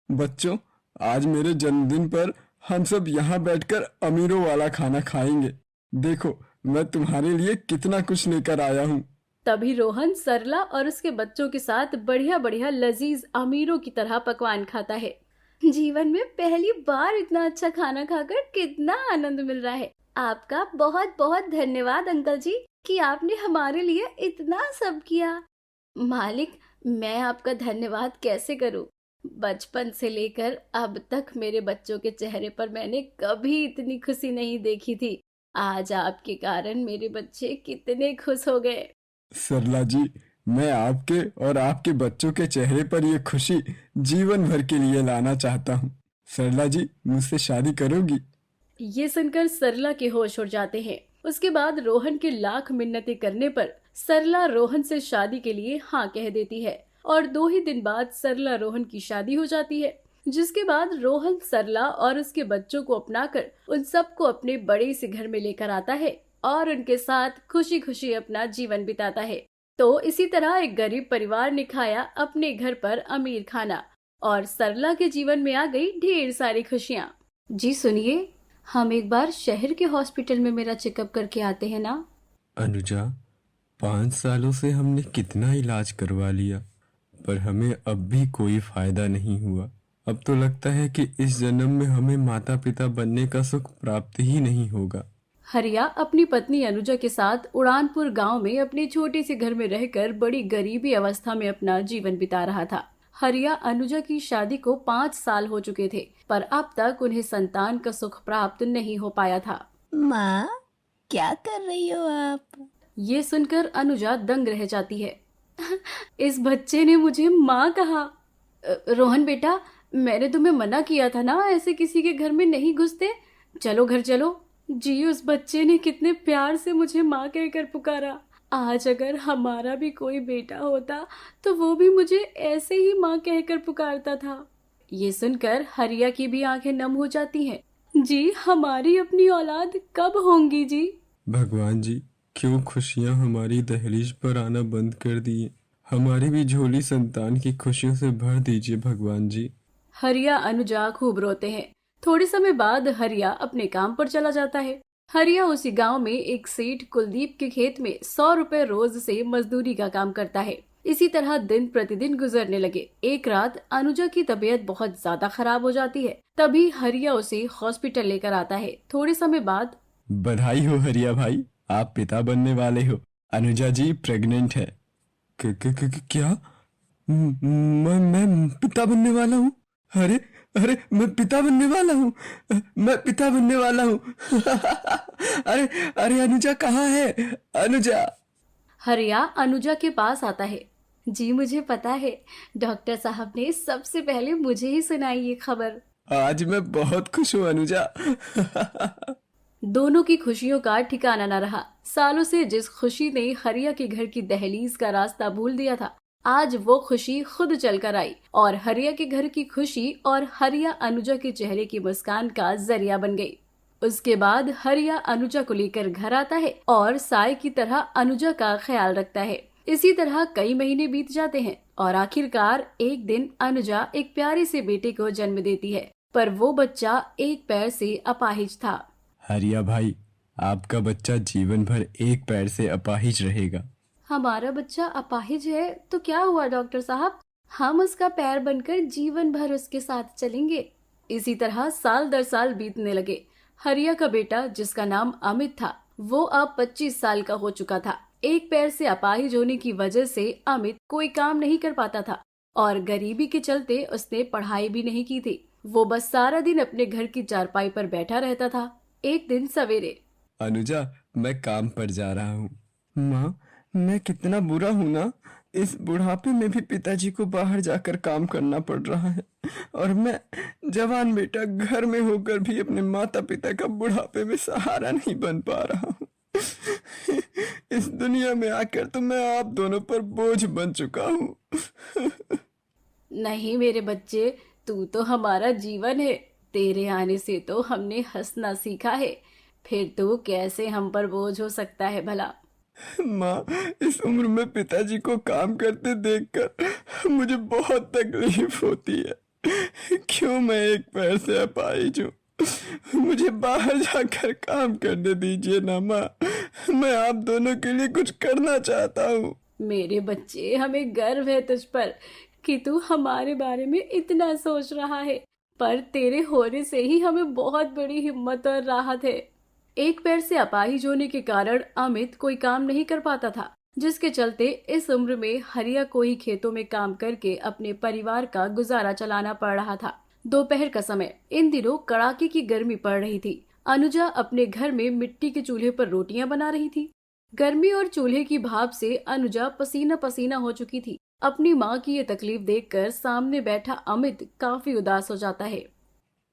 बच्चों, आज मेरे जन्मदिन पर हम सब यहाँ बैठकर अमीरों वाला खाना खाएंगे। देखो, मैं तुम्हारे लिए कितना कुछ लेकर आया हूँ। तभी रोहन सरला और उसके बच्चों के साथ बढ़िया बढ़िया लजीज अमीरों की तरह पकवान खाता है। जीवन में पहली बार इतना अच्छा खाना खाकर कितना आनंद मिल रहा है। आपका बहुत बहुत धन्यवाद अंकल जी कि आपने हमारे लिए इतना सब किया। मालिक, मैं आपका धन्यवाद कैसे करूं? बचपन से लेकर अब तक मेरे बच्चों के चेहरे पर मैंने कभी इतनी खुशी नहीं देखी थी। आज आपके कारण मेरे बच्चे कितने खुश हो गए। सरला जी, मैं आपके और आपके बच्चों के चेहरे पर ये खुशी जीवन भर के लिए लाना चाहता हूँ। सरला जी, मुझसे शादी करोगी? ये सुनकर सरला के होश उड़ जाते हैं। उसके बाद रोहन के लाख मिन्नतें करने पर सरला रोहन से शादी के लिए हाँ कह देती है और 2 ही दिन बाद सरला रोहन की शादी हो जाती है। जिसके बाद रोहन सरला और उसके बच्चों को अपनाकर उन सबको अपने बड़े से घर में लेकर आता है और उनके साथ खुशी खुशी अपना जीवन बिताता है। तो इसी तरह एक गरीब परिवार ने खाया अपने घर पर अमीर खाना और सरला के जीवन में आ गई ढेर सारी खुशियाँ। जी सुनिए, हम एक बार शहर के हॉस्पिटल में मेरा चेकअप करके आते हैं ना। अनुजा, 5 सालों से हमने कितना इलाज करवा लिया, पर हमें अब भी कोई फायदा नहीं हुआ। अब तो लगता है कि इस जन्म में हमें माता पिता बनने का सुख प्राप्त ही नहीं होगा। हरिया अपनी पत्नी अनुजा के साथ उड़ानपुर गांव में अपने छोटे से घर में रहकर बड़ी गरीबी अवस्था में अपना जीवन बिता रहा था। हरिया अनुजा की शादी को 5 साल हो चुके थे, पर अब तक उन्हें संतान का सुख प्राप्त नहीं हो पाया था। माँ, क्या कर रही हो आप? ये सुनकर अनुजा दंग रह जाती है। इस बच्चे ने मुझे माँ कहा। रोहन बेटा, मैंने तुम्हें मना किया था ना, ऐसे किसी के घर में नहीं घुसते। चलो घर चलो। जी, उस बच्चे ने कितने प्यार से मुझे माँ कहकर पुकारा। आज अगर हमारा भी कोई बेटा होता तो वो भी मुझे ऐसे ही माँ कहकर पुकारता था। ये सुनकर हरिया की भी आंखें नम हो जाती हैं। जी, हमारी अपनी औलाद कब होंगी जी? भगवान जी, क्यों खुशियाँ हमारी दहलीज पर आना बंद कर दिए? हमारी भी झोली संतान की खुशियों से भर दीजिए भगवान जी। हरिया अनुजा खूब रोते हैं। थोड़े समय बाद हरिया अपने काम पर चला जाता है। हरिया उसी गांव में एक सेठ कुलदीप के खेत में 100 रुपए रोज से मजदूरी का काम करता है। इसी तरह दिन प्रतिदिन गुजरने लगे। एक रात अनुजा की तबीयत बहुत ज्यादा खराब हो जाती है। तभी हरिया उसे हॉस्पिटल लेकर आता है। थोड़े समय बाद, बधाई हो हरिया भाई, आप पिता बनने वाले हो। अनुजा जी प्रेग्नेंट है। क्या? मैं पिता बनने वाला हूँ? अरे अरे, मैं पिता बनने वाला हूँ। मैं पिता बनने वाला हूँ। अरे अरे, अनुजा कहाँ है? अनुजा। हरिया अनुजा के पास आता है। जी, मुझे पता है, डॉक्टर साहब ने सबसे पहले मुझे ही सुनाई ये खबर। आज मैं बहुत खुश हूँ अनुजा। दोनों की खुशियों का ठिकाना न रहा। सालों से जिस खुशी ने हरिया के घर की दहलीज का रास्ता भूल दिया था, आज वो खुशी खुद चलकर आई और हरिया के घर की खुशी और हरिया अनुजा के चेहरे की मुस्कान का जरिया बन गई। उसके बाद हरिया अनुजा को लेकर घर आता है और साय की तरह अनुजा का ख्याल रखता है। इसी तरह कई महीने बीत जाते हैं और आखिरकार एक दिन अनुजा एक प्यारे से बेटे को जन्म देती है, पर वो बच्चा एक पैर से अपाहिज था। हरिया भाई, आपका बच्चा जीवन भर एक पैर से अपाहिज रहेगा। हमारा बच्चा अपाहिज है तो क्या हुआ डॉक्टर साहब? हम उसका पैर बनकर जीवन भर उसके साथ चलेंगे। इसी तरह साल दर साल बीतने लगे। हरिया का बेटा, जिसका नाम अमित था, वो अब 25 साल का हो चुका था। एक पैर से अपाहिज होने की वजह से अमित कोई काम नहीं कर पाता था और गरीबी के चलते उसने पढ़ाई भी नहीं की थी। वो बस सारा दिन अपने घर की चारपाई पर बैठा रहता था। एक दिन सवेरे, अनुजा, मैं काम पर जा रहा हूँ। माँ, मैं कितना बुरा हूँ ना। इस बुढ़ापे में भी पिताजी को बाहर जाकर काम करना पड़ रहा है और मैं जवान बेटा घर में होकर भी अपने माता पिता का बुढ़ापे में सहारा नहीं बन पा रहा हूँ। इस दुनिया में आकर तो मैं आप दोनों पर बोझ बन चुका हूँ। नहीं मेरे बच्चे, तू तो हमारा जीवन है। तेरे आने से तो हमने हंसना सीखा है, फिर तू कैसे हम पर बोझ हो सकता है भला? माँ, इस उम्र में पिताजी को काम करते देखकर मुझे बहुत तकलीफ होती है। क्यों मैं एक पैर से अपाहिज हूँ? मुझे बाहर जाकर काम करने दीजिए ना माँ। मैं आप दोनों के लिए कुछ करना चाहता हूँ। मेरे बच्चे, हमें गर्व है तुझ पर कि तू हमारे बारे में इतना सोच रहा है, पर तेरे होने से ही हमें बहुत बड़ी हिम्मत और राहत है। एक पैर से अपाहिज होने के कारण अमित कोई काम नहीं कर पाता था, जिसके चलते इस उम्र में हरिया को ही खेतों में काम करके अपने परिवार का गुजारा चलाना पड़ रहा था। दोपहर का समय, इन दिनों कड़ाके की गर्मी पड़ रही थी। अनुजा अपने घर में मिट्टी के चूल्हे पर रोटियां बना रही थी। गर्मी और चूल्हे की भाप से अनुजा पसीना पसीना हो चुकी थी। अपनी माँ की ये तकलीफ देखकर सामने बैठा अमित काफी उदास हो जाता है।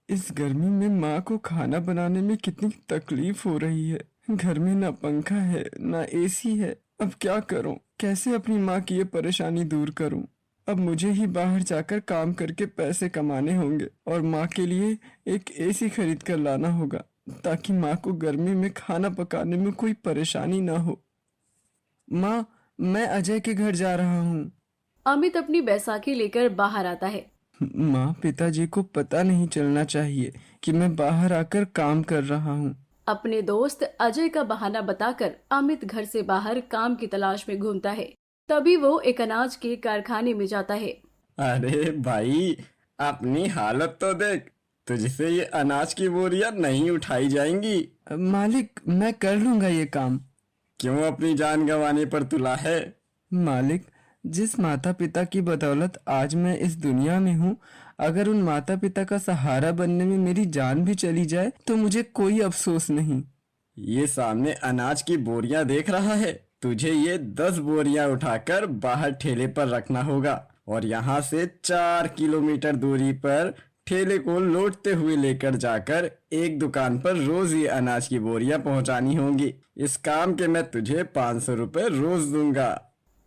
इस गर्मी में माँ को खाना बनाने में कितनी तकलीफ हो रही है। घर में ना पंखा है ना एसी है। अब क्या करूं? कैसे अपनी माँ की ये परेशानी दूर करूं? अब मुझे ही बाहर जाकर काम करके पैसे कमाने होंगे और माँ के लिए एक एसी खरीद कर लाना होगा, ताकि माँ को गर्मी में खाना पकाने में कोई परेशानी ना हो। माँ, मैं अजय के घर जा रहा हूँ। अमित अपनी बैसाखी लेकर बाहर आता है। माँ, पिताजी को पता नहीं चलना चाहिए कि मैं बाहर आकर काम कर रहा हूँ। अपने दोस्त अजय का बहाना बताकर अमित घर से बाहर काम की तलाश में घूमता है। तभी वो एक अनाज के कारखाने में जाता है। अरे भाई, अपनी हालत तो देख, तुझसे ये अनाज की बोरियां नहीं उठाई जाएंगी। मालिक, मैं कर लूंगा ये काम। क्यों अपनी जान गंवाने पर तुला है? मालिक, जिस माता पिता की बदौलत आज मैं इस दुनिया में हूँ, अगर उन माता पिता का सहारा बनने में मेरी जान भी चली जाए तो मुझे कोई अफसोस नहीं। ये सामने अनाज की बोरियां देख रहा है, तुझे ये 10 बोरियां उठाकर बाहर ठेले पर रखना होगा और यहाँ से 4 किलोमीटर दूरी पर ठेले को लौटते हुए लेकर जाकर एक दुकान पर रोज ये अनाज की बोरियां पहुंचानी होंगी। इस काम के मैं तुझे 500 रुपए रोज दूंगा।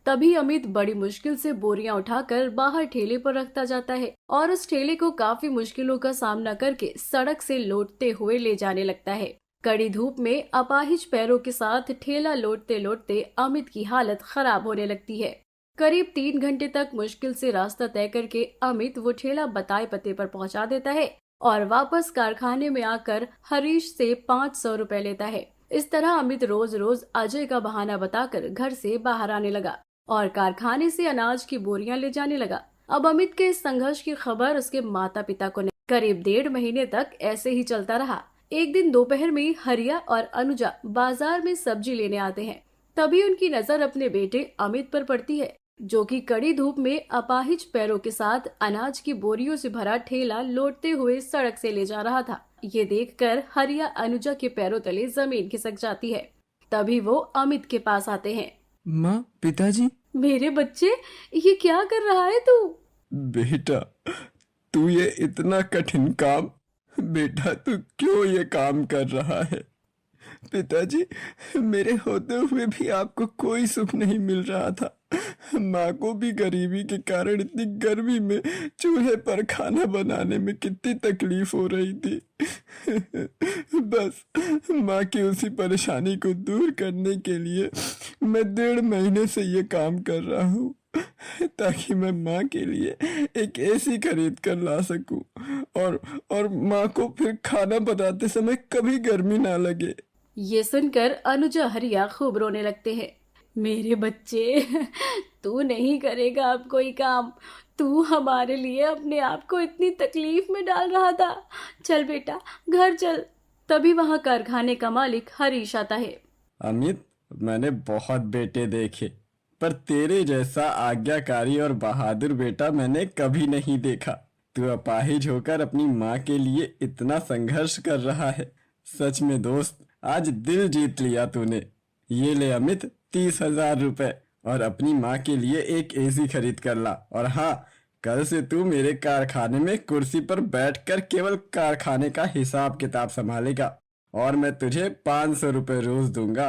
तभी अमित बड़ी मुश्किल से बोरियां उठाकर बाहर ठेले पर रखता जाता है और उस ठेले को काफी मुश्किलों का सामना करके सड़क से लौटते हुए ले जाने लगता है। कड़ी धूप में अपाहिज पैरों के साथ ठेला लौटते लौटते अमित की हालत खराब होने लगती है। करीब 3 घंटे तक मुश्किल से रास्ता तय करके अमित वो ठेला बताए पते पर पहुंचा देता है और वापस कारखाने में आकर हरीश से 500 रुपए लेता है। इस तरह अमित रोज रोज अजय का बहाना बताकर घर से बाहर आने लगा और कारखाने से अनाज की बोरियां ले जाने लगा। अब अमित के इस संघर्ष की खबर उसके माता पिता को नहीं। करीब 1.5 महीने तक ऐसे ही चलता रहा। एक दिन दोपहर में हरिया और अनुजा बाजार में सब्जी लेने आते हैं। तभी उनकी नजर अपने बेटे अमित पर पड़ती है, जो कि कड़ी धूप में अपाहिज पैरों के साथ अनाज की बोरियों से भरा ठेला लौटते हुए सड़क से ले जा रहा था। ये देखकर हरिया अनुजा के पैरों तले जमीन खिसक जाती है। तभी वो अमित के पास आते हैं। माँ, पिताजी। मेरे बच्चे, ये क्या कर रहा है तू? बेटा, तू ये इतना कठिन काम, बेटा तू क्यों ये काम कर रहा है? पिताजी, मेरे होते हुए भी आपको कोई सुख नहीं मिल रहा था। माँ को भी गरीबी के कारण इतनी गर्मी में चूल्हे पर खाना बनाने में कितनी तकलीफ हो रही थी। बस माँ की उसी परेशानी को दूर करने के लिए मैं 1.5 महीने से ये काम कर रहा हूँ, ताकि मैं माँ के लिए एक एसी खरीद कर ला सकूं और माँ को फिर खाना बनाते समय कभी गर्मी ना लगे। ये सुनकर अनुजा हरिया खूब रोने लगते हैं। मेरे बच्चे, तू नहीं करेगा अब कोई काम। तू हमारे लिए अपने आप को इतनी तकलीफ में डाल रहा था। चल बेटा, घर चल। तभी वहाँ कारखाने का मालिक हरीश आता है। अमित, मैंने बहुत बेटे देखे, पर तेरे जैसा आज्ञाकारी और बहादुर बेटा मैंने कभी नहीं देखा। तू अपाहिज होकर अपनी माँ के लिए इतना संघर्ष कर रहा है। सच में दोस्त, आज दिल जीत लिया तूने। ये ले अमित, 30,000 रुपए और अपनी माँ के लिए एक एसी खरीद कर ला। और हाँ, कल से तू मेरे कारखाने में कुर्सी पर बैठकर केवल कारखाने का हिसाब किताब संभालेगा और मैं तुझे 500 रुपए रोज दूंगा।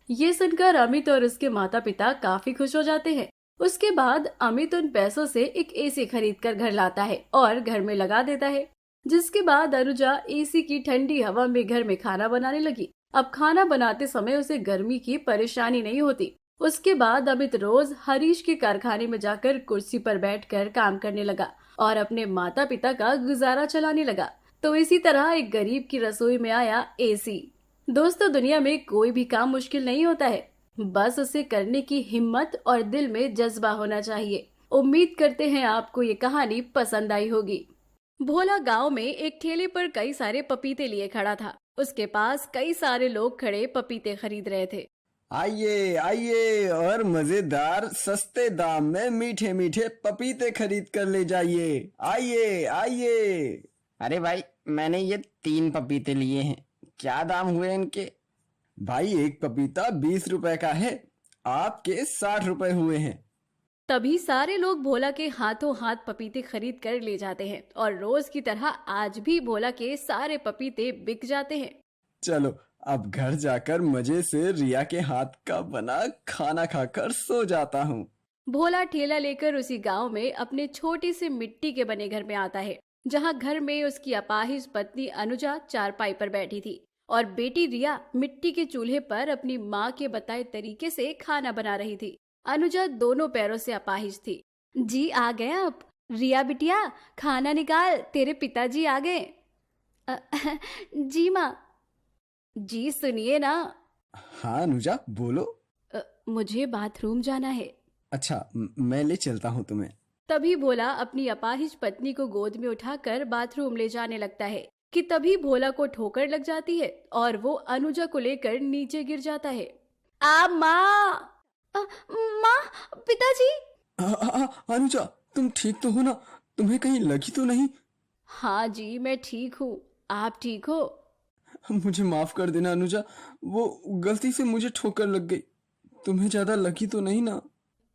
ये सुनकर अमित और उसके माता पिता काफी खुश हो जाते हैं। उसके बाद अमित उन पैसों से एक एसी खरीद कर घर लाता है और घर में लगा देता है। जिसके बाद अनुजा एसी की ठंडी हवा में घर में खाना बनाने लगी। अब खाना बनाते समय उसे गर्मी की परेशानी नहीं होती। उसके बाद अमित रोज हरीश के कारखाने में जाकर कुर्सी पर बैठकर काम करने लगा और अपने माता पिता का गुजारा चलाने लगा। तो इसी तरह एक गरीब की रसोई में आया एसी। दोस्तों, दुनिया में कोई भी काम मुश्किल नहीं होता है, बस उसे करने की हिम्मत और दिल में जज्बा होना चाहिए। उम्मीद करते हैं आपको ये कहानी पसंद आई होगी। भोला गांव में एक ठेले पर कई सारे पपीते लिए खड़ा था। उसके पास कई सारे लोग खड़े पपीते खरीद रहे थे। आइए आइए और मजेदार सस्ते दाम में मीठे मीठे पपीते खरीद कर ले जाइए। आइए आइए। अरे भाई, मैंने ये 3 पपीते लिए हैं, क्या दाम हुए इनके? भाई, एक पपीता 20 रुपए का है, आपके 60 रुपए हुए हैं। तभी सारे लोग भोला के हाथों हाथ पपीते खरीद कर ले जाते हैं और रोज की तरह आज भी भोला के सारे पपीते बिक जाते हैं। चलो अब घर जाकर मजे से रिया के हाथ का बना खाना खाकर सो जाता हूँ। भोला ठेला लेकर उसी गांव में अपने छोटे से मिट्टी के बने घर में आता है, जहां घर में उसकी अपाहिज पत्नी अनुजा चारपाई पर बैठी थी और बेटी रिया मिट्टी के चूल्हे पर अपनी माँ के बताए तरीके से खाना बना रही थी। अनुजा दोनों पैरों से अपाहिज थी। जी आ गए आप। रिया बिटिया, खाना निकाल, तेरे पिताजी आ गए। जी माँ। जी सुनिए ना। हाँ अनुजा, बोलो। मुझे बाथरूम जाना है। अच्छा, मैं ले चलता हूँ तुम्हें। तभी भोला अपनी अपाहिज पत्नी को गोद में उठाकर बाथरूम ले जाने लगता है कि तभी भोला को ठोकर लग जाती है और वो अनुजा को लेकर नीचे गिर जाता है। आ माँ! माँ, पिताजी! अनुजा, तुम ठीक तो हो ना? तुम्हें कहीं लगी तो नहीं? हाँ जी, मैं ठीक हूँ। आप ठीक हो? मुझे माफ कर देना अनुजा, वो गलती से मुझे ठोकर लग गई। तुम्हें ज्यादा लगी तो नहीं ना?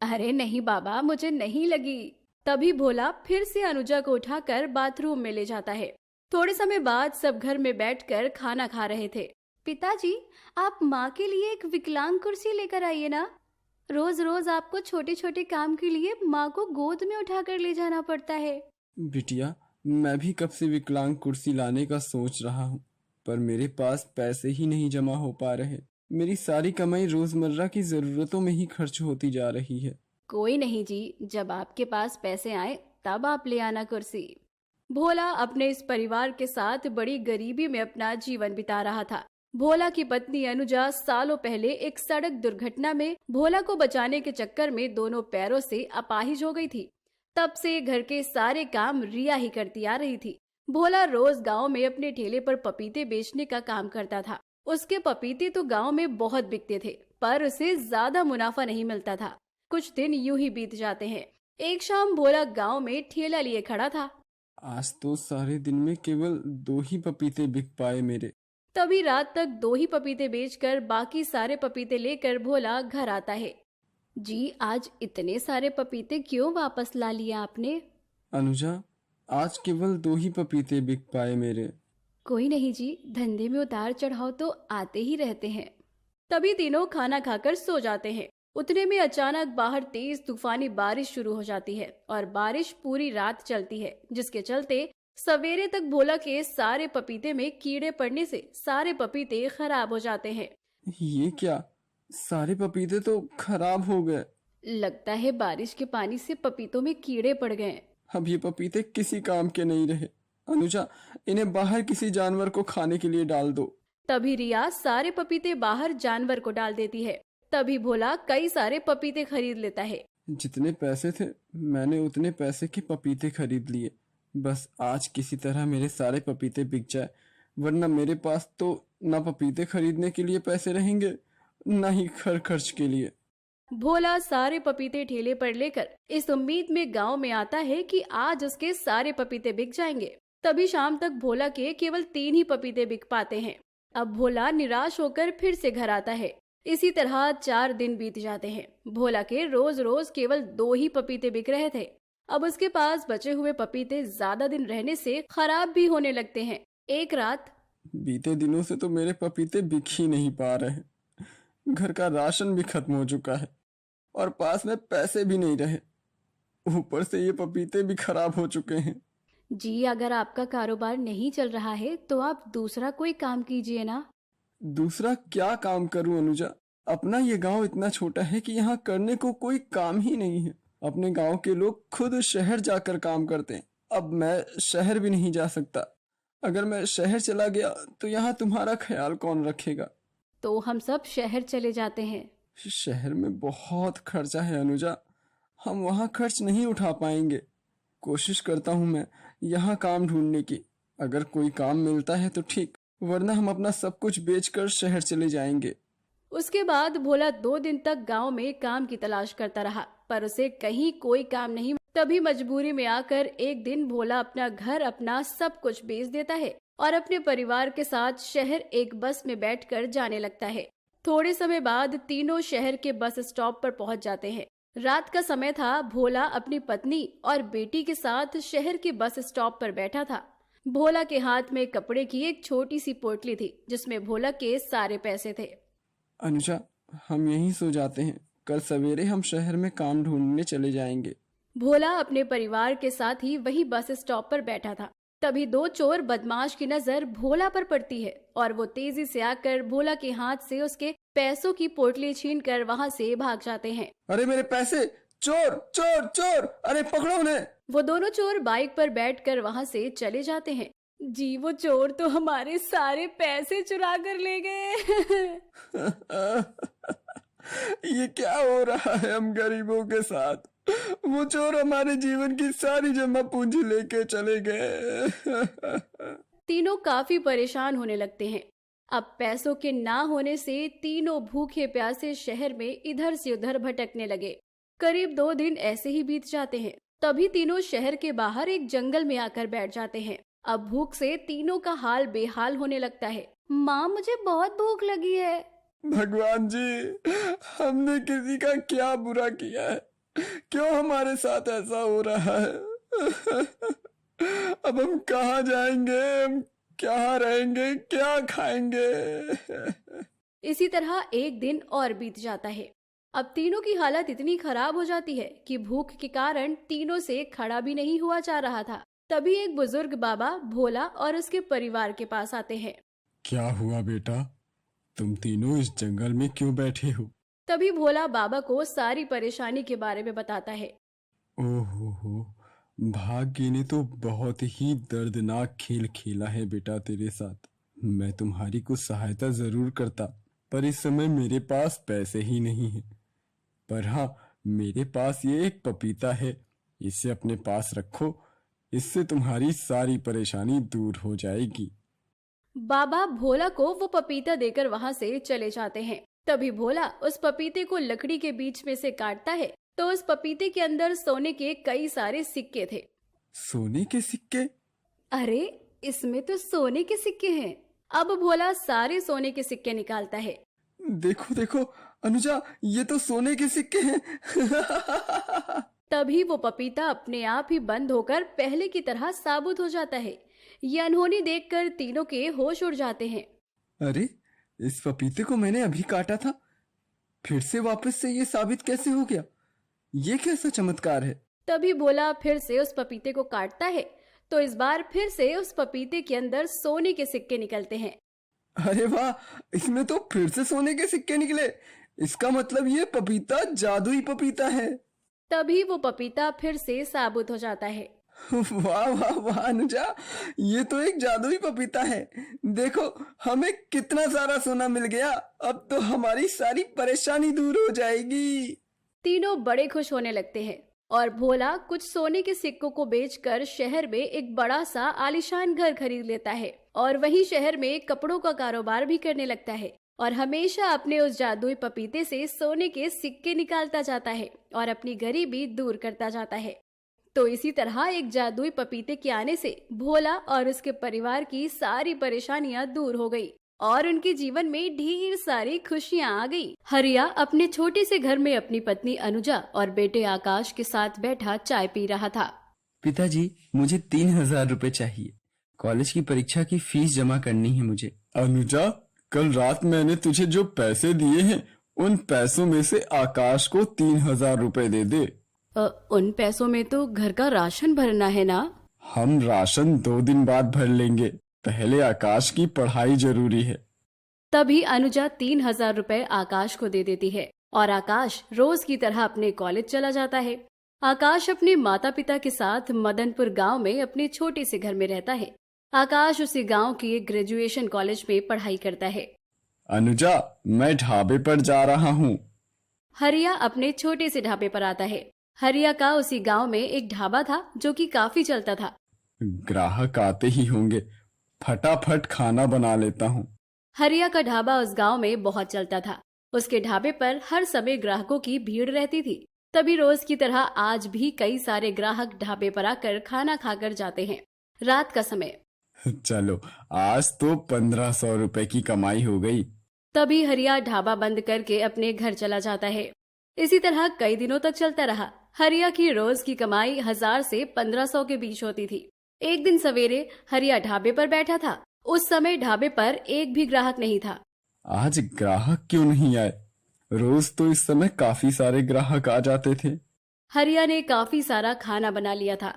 अरे नहीं बाबा, मुझे नहीं लगी। तभी भोला फिर से अनुजा को उठाकर बाथरूम में ले जाता है। थोड़े समय बाद सब घर में बैठकर खाना खा रहे थे। पिताजी, आप माँ के लिए एक विकलांग कुर्सी लेकर आइए ना। रोज रोज आपको छोटे छोटे काम के लिए माँ को गोद में उठाकर ले जाना पड़ता है। बिटिया, मैं भी कब से विकलांग कुर्सी लाने का सोच रहा हूँ, पर मेरे पास पैसे ही नहीं जमा हो पा रहे। मेरी सारी कमाई रोजमर्रा की जरूरतों में ही खर्च होती जा रही है। कोई नहीं जी, जब आपके पास पैसे आए तब आप ले आना कुर्सी। भोला अपने इस परिवार के साथ बड़ी गरीबी में अपना जीवन बिता रहा था। भोला की पत्नी अनुजा सालों पहले एक सड़क दुर्घटना में भोला को बचाने के चक्कर में दोनों पैरों से अपाहिज हो गई थी। तब से घर के सारे काम रिया ही करती आ रही थी। भोला रोज गांव में अपने ठेले पर पपीते बेचने का काम करता था। उसके पपीते तो गांव में बहुत बिकते थे, पर उसे ज्यादा मुनाफा नहीं मिलता था। कुछ दिन यूं ही बीत जाते हैं। एक शाम भोला गांव में ठेला लिए खड़ा था। आज तो सारे दिन में केवल 2 ही पपीते बिक पाए मेरे। तभी रात तक 2 ही पपीते बेचकर बाकी सारे पपीते लेकर भोला घर आता है। जी, आज इतने सारे पपीते क्यों वापस ला लिए आपने? अनुजा, आज केवल 2 ही पपीते बिक पाए मेरे। कोई नहीं जी, धंधे में उतार चढ़ाव तो आते ही रहते हैं। तभी तीनों खाना खाकर सो जाते हैं। उतने में अचानक बाहर तेज तूफानी बारिश शुरू हो जाती है और बारिश पूरी रात चलती है, जिसके चलते सवेरे तक भोला के सारे पपीते में कीड़े पड़ने से सारे पपीते खराब हो जाते हैं। ये क्या, सारे पपीते तो खराब हो गए। लगता है बारिश के पानी से पपीतों में कीड़े पड़ गए। अब ये पपीते किसी काम के नहीं रहे। अनुजा, इन्हें बाहर किसी जानवर को खाने के लिए डाल दो। तभी रिया सारे पपीते बाहर जानवर को डाल देती है। तभी भोला कई सारे पपीते खरीद लेता है। जितने पैसे थे मैंने उतने पैसे के पपीते खरीद लिए। बस आज किसी तरह मेरे सारे पपीते बिक जाए, वरना मेरे पास तो ना पपीते खरीदने के लिए पैसे रहेंगे, ना ही घर खर्च के लिए। भोला सारे पपीते ठेले पर लेकर इस उम्मीद में गांव में आता है कि आज उसके सारे पपीते बिक जाएंगे। तभी शाम तक भोला के केवल 3 ही पपीते बिक पाते हैं। अब भोला निराश होकर फिर से घर आता है। इसी तरह 4 दिन बीत जाते हैं। भोला के रोज रोज केवल 2 ही पपीते बिक रहे थे। अब उसके पास बचे हुए पपीते ज्यादा दिन रहने से खराब भी होने लगते हैं। एक रात, बीते दिनों से तो मेरे पपीते बिक ही नहीं पा रहे। घर का राशन भी खत्म हो चुका है और पास में पैसे भी नहीं रहे। ऊपर से ये पपीते भी खराब हो चुके हैं। जी, अगर आपका कारोबार नहीं चल रहा है तो आप दूसरा कोई काम कीजिए ना। दूसरा क्या काम करूं अनुजा? अपना ये गांव इतना छोटा है कि यहाँ करने को कोई काम ही नहीं है। अपने गांव के लोग खुद शहर जाकर काम करते हैं। अब मैं शहर भी नहीं जा सकता। अगर मैं शहर चला गया तो यहाँ तुम्हारा ख्याल कौन रखेगा? तो हम सब शहर चले जाते हैं। शहर में बहुत खर्चा है अनुजा, हम वहाँ खर्च नहीं उठा पाएंगे। कोशिश करता हूँ मैं यहाँ काम ढूंढने की। अगर कोई काम मिलता है तो ठीक, वरना हम अपना सब कुछ बेचकर शहर चले जाएंगे। उसके बाद भोला 2 दिन तक गांव में काम की तलाश करता रहा, पर उसे कहीं कोई काम नहीं। तभी मजबूरी में आकर एक दिन भोला अपना घर, अपना सब कुछ बेच देता है और अपने परिवार के साथ शहर एक बस में बैठकर जाने लगता है। थोड़े समय बाद तीनों शहर के बस स्टॉप पर पहुंच जाते हैं। रात का समय था। भोला अपनी पत्नी और बेटी के साथ शहर के बस स्टॉप पर बैठा था। भोला के हाथ में कपड़े की एक छोटी सी पोटली थी, जिसमें भोला के सारे पैसे थे। अनुजा, हम यहीं सो जाते हैं। कल सवेरे हम शहर में काम ढूंढने चले जाएंगे। भोला अपने परिवार के साथ ही वही बस स्टॉप पर बैठा था। तभी 2 चोर बदमाश की नजर भोला पर पड़ती है और वो तेजी से आकर भोला के हाथ से उसके पैसों की पोटली छीनकर वहां से भाग जाते हैं। अरे मेरे पैसे! चोर चोर चोर! अरे पकड़ो उन्हें! वो दोनों चोर बाइक पर बैठकर वहां से चले जाते हैं। जी, वो चोर तो हमारे सारे पैसे चुरा कर ले गए। ये क्या हो रहा है हम गरीबों के साथ? वो चोर हमारे जीवन की सारी जमा पूंजी लेके चले गए। तीनों काफी परेशान होने लगते हैं। अब पैसों के ना होने से तीनों भूखे प्यासे शहर में इधर से उधर भटकने लगे। करीब 2 दिन ऐसे ही बीत जाते हैं। तभी तीनों शहर के बाहर एक जंगल में आकर बैठ जाते हैं। अब भूख से तीनों का हाल बेहाल होने लगता है। माँ, मुझे बहुत भूख लगी है। भगवान जी, हमने किसी का क्या बुरा किया है? क्यों हमारे साथ ऐसा हो रहा है? अब हम कहाँ जाएंगे? हम क्या रहेंगे? क्या खाएंगे? इसी तरह एक दिन और बीत जाता है। अब तीनों की हालत इतनी खराब हो जाती है कि भूख के कारण तीनों से खड़ा भी नहीं हुआ जा रहा था। तभी एक बुजुर्ग बाबा भोला और उसके परिवार के पास आते हैं। क्या हुआ बेटा, तुम तीनों इस जंगल में क्यों बैठे हो? तभी भोला बाबा को सारी परेशानी के बारे में बताता है। ओहो, भाग्य ने तो बहुत ही दर्दनाक खेल खेला है बेटा तेरे साथ। मैं तुम्हारी कुछ सहायता जरूर करता, पर इस समय मेरे पास पैसे ही नहीं है। पर हाँ, मेरे पास ये एक पपीता है, इसे अपने पास रखो, इससे तुम्हारी सारी परेशानी दूर हो जाएगी। बाबा भोला को वो पपीता देकर वहां से चले जाते हैं। तभी भोला उस पपीते को लकड़ी के बीच में से काटता है, तो उस पपीते के अंदर सोने के कई सारे सिक्के थे। सोने के सिक्के? अरे, इसमें तो सोने के सिक्के हैं। अब भोला सारे सोने के सिक्के निकालता है। देखो देखो अनुजा, ये तो सोने के सिक्के हैं। तभी वो पपीता अपने आप ही बंद होकर पहले की तरह साबुत हो जाता है। ये अनहोनी देखकर तीनों के होश उड़ जाते हैं। अरे, इस पपीते को मैंने अभी काटा था, फिर से वापस से ये साबित कैसे हो गया? ये कैसा चमत्कार है? तभी भोला फिर से उस पपीते को काटता है, तो इस बार फिर से उस पपीते के अंदर सोने के सिक्के निकलते हैं। अरे वाह, इसमें तो फिर से सोने के सिक्के निकले। इसका मतलब ये पपीता जादुई पपीता है। तभी वो पपीता फिर से साबुत हो जाता है। वाह वाह वाह अनुजा, ये तो एक जादुई पपीता है। देखो, हमें कितना सारा सोना मिल गया। अब तो हमारी सारी परेशानी दूर हो जाएगी। तीनों बड़े खुश होने लगते हैं और भोला कुछ सोने के सिक्कों को बेचकर शहर में एक बड़ा सा आलीशान घर खरीद लेता है और वहीं शहर में कपड़ों का कारोबार भी करने लगता है और हमेशा अपने उस जादुई पपीते से सोने के सिक्के निकालता जाता है और अपनी गरीबी दूर करता जाता है। तो इसी तरह एक जादुई पपीते के आने से भोला और उसके परिवार की सारी परेशानियां दूर हो गई और उनके जीवन में ढेर सारी खुशियां आ गई। हरिया अपने छोटे से घर में अपनी पत्नी अनुजा और बेटे आकाश के साथ बैठा चाय पी रहा था। पिताजी, मुझे 3,000 रुपए चाहिए। कॉलेज की परीक्षा की फीस जमा करनी है मुझे। अनुजा, कल रात मैंने तुझे जो पैसे दिए हैं, उन पैसों में से आकाश को 3,000 रुपए दे दे। उन पैसों में तो घर का राशन भरना है ना? हम राशन 2 दिन बाद भर लेंगे, पहले आकाश की पढ़ाई जरूरी है। तभी अनुजा 3,000 रुपए आकाश को दे देती है और आकाश रोज की तरह अपने कॉलेज चला जाता है। आकाश अपने माता पिता के साथ मदनपुर गांव में अपने छोटे से घर में रहता है। आकाश उसी गांव के ग्रेजुएशन कॉलेज में पढ़ाई करता है। अनुजा, मैं ढाबे पर जा रहा हूँ। हरिया अपने छोटे से ढाबे पर आता है। हरिया का उसी गांव में एक ढाबा था जो कि काफी चलता था। ग्राहक आते ही होंगे, फटाफट खाना बना लेता हूँ। हरिया का ढाबा उस गांव में बहुत चलता था। उसके ढाबे पर हर समय ग्राहकों की भीड़ रहती थी। तभी रोज की तरह आज भी कई सारे ग्राहक ढाबे पर आकर खाना खाकर जाते हैं। रात का समय। चलो, आज तो 1500 रुपए की कमाई हो गई। तभी हरिया ढाबा बंद करके अपने घर चला जाता है। इसी तरह कई दिनों तक चलता रहा। हरिया की रोज की कमाई 1000 से 1500 के बीच होती थी। एक दिन सवेरे हरिया ढाबे पर बैठा था। उस समय ढाबे पर एक भी ग्राहक नहीं था। आज ग्राहक क्यों नहीं आए? रोज तो इस समय काफी सारे ग्राहक आ जाते थे। हरिया ने काफी सारा खाना बना लिया था।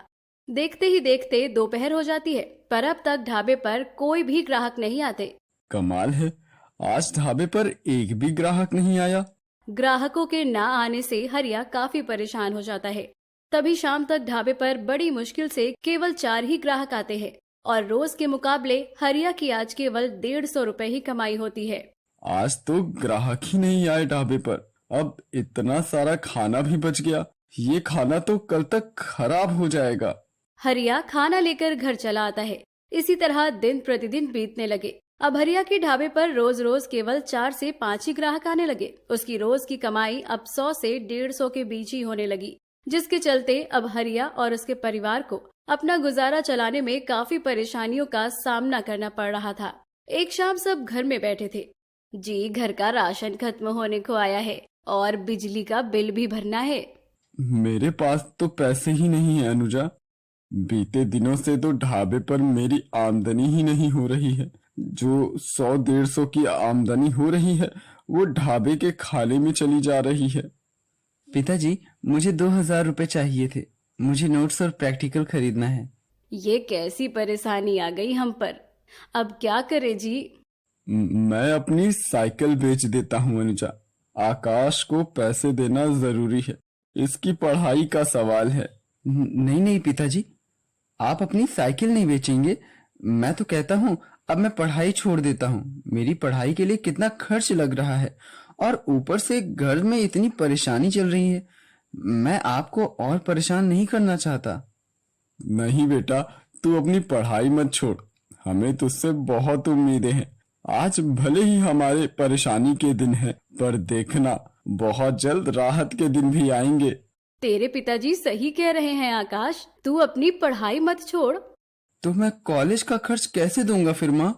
देखते ही देखते दोपहर हो जाती है, पर अब तक ढाबे पर कोई भी ग्राहक नहीं आते। कमाल है, आज ढाबे पर एक भी ग्राहक नहीं आया। ग्राहकों के ना आने से हरिया काफी परेशान हो जाता है। तभी शाम तक ढाबे पर बड़ी मुश्किल से केवल 4 ही ग्राहक आते हैं और रोज के मुकाबले हरिया की आज केवल 150 रुपए ही कमाई होती है। आज तो ग्राहक ही नहीं आए ढाबे पर। अब इतना सारा खाना भी बच गया। ये खाना तो कल तक खराब हो जाएगा। हरिया खाना लेकर घर चला आता है। इसी तरह दिन प्रतिदिन बीतने लगे। अब हरिया के ढाबे पर रोज रोज केवल 4 से 5 ही ग्राहक आने लगे। उसकी रोज की कमाई अब 100 से 150 के बीच ही होने लगी, जिसके चलते अब हरिया और उसके परिवार को अपना गुजारा चलाने में काफी परेशानियों का सामना करना पड़ रहा था। एक शाम सब घर में बैठे थे। जी, घर का राशन खत्म होने को आया है और बिजली का बिल भी भरना है। मेरे पास तो पैसे ही नहीं है अनुजा। बीते दिनों से तो ढाबे पर मेरी आमदनी ही नहीं हो रही है। जो 100-150 की आमदनी हो रही है वो ढाबे के खाले में चली जा रही है। पिताजी, मुझे 2000 रुपए चाहिए थे। मुझे नोट्स और प्रैक्टिकल खरीदना है। ये कैसी परेशानी आ गई हम पर। अब क्या करे जी? मैं अपनी साइकिल बेच देता हूँ अनुजा। आकाश को पैसे देना जरूरी है। इसकी पढ़ाई का सवाल है। नहीं नहीं पिताजी, आप अपनी साइकिल नहीं बेचेंगे। मैं तो कहता हूँ अब मैं पढ़ाई छोड़ देता हूँ। मेरी पढ़ाई के लिए कितना खर्च लग रहा है और ऊपर से घर में इतनी परेशानी चल रही है। मैं आपको और परेशान नहीं करना चाहता। नहीं बेटा, तू अपनी पढ़ाई मत छोड़। हमें तुझसे बहुत उम्मीदें हैं। आज भले ही हमारे परेशानी के दिन है, पर देखना बहुत जल्द राहत के दिन भी आएंगे। तेरे पिताजी सही कह रहे हैं आकाश, तू अपनी पढ़ाई मत छोड़। तो मैं कॉलेज का खर्च कैसे दूंगा फिर माँ?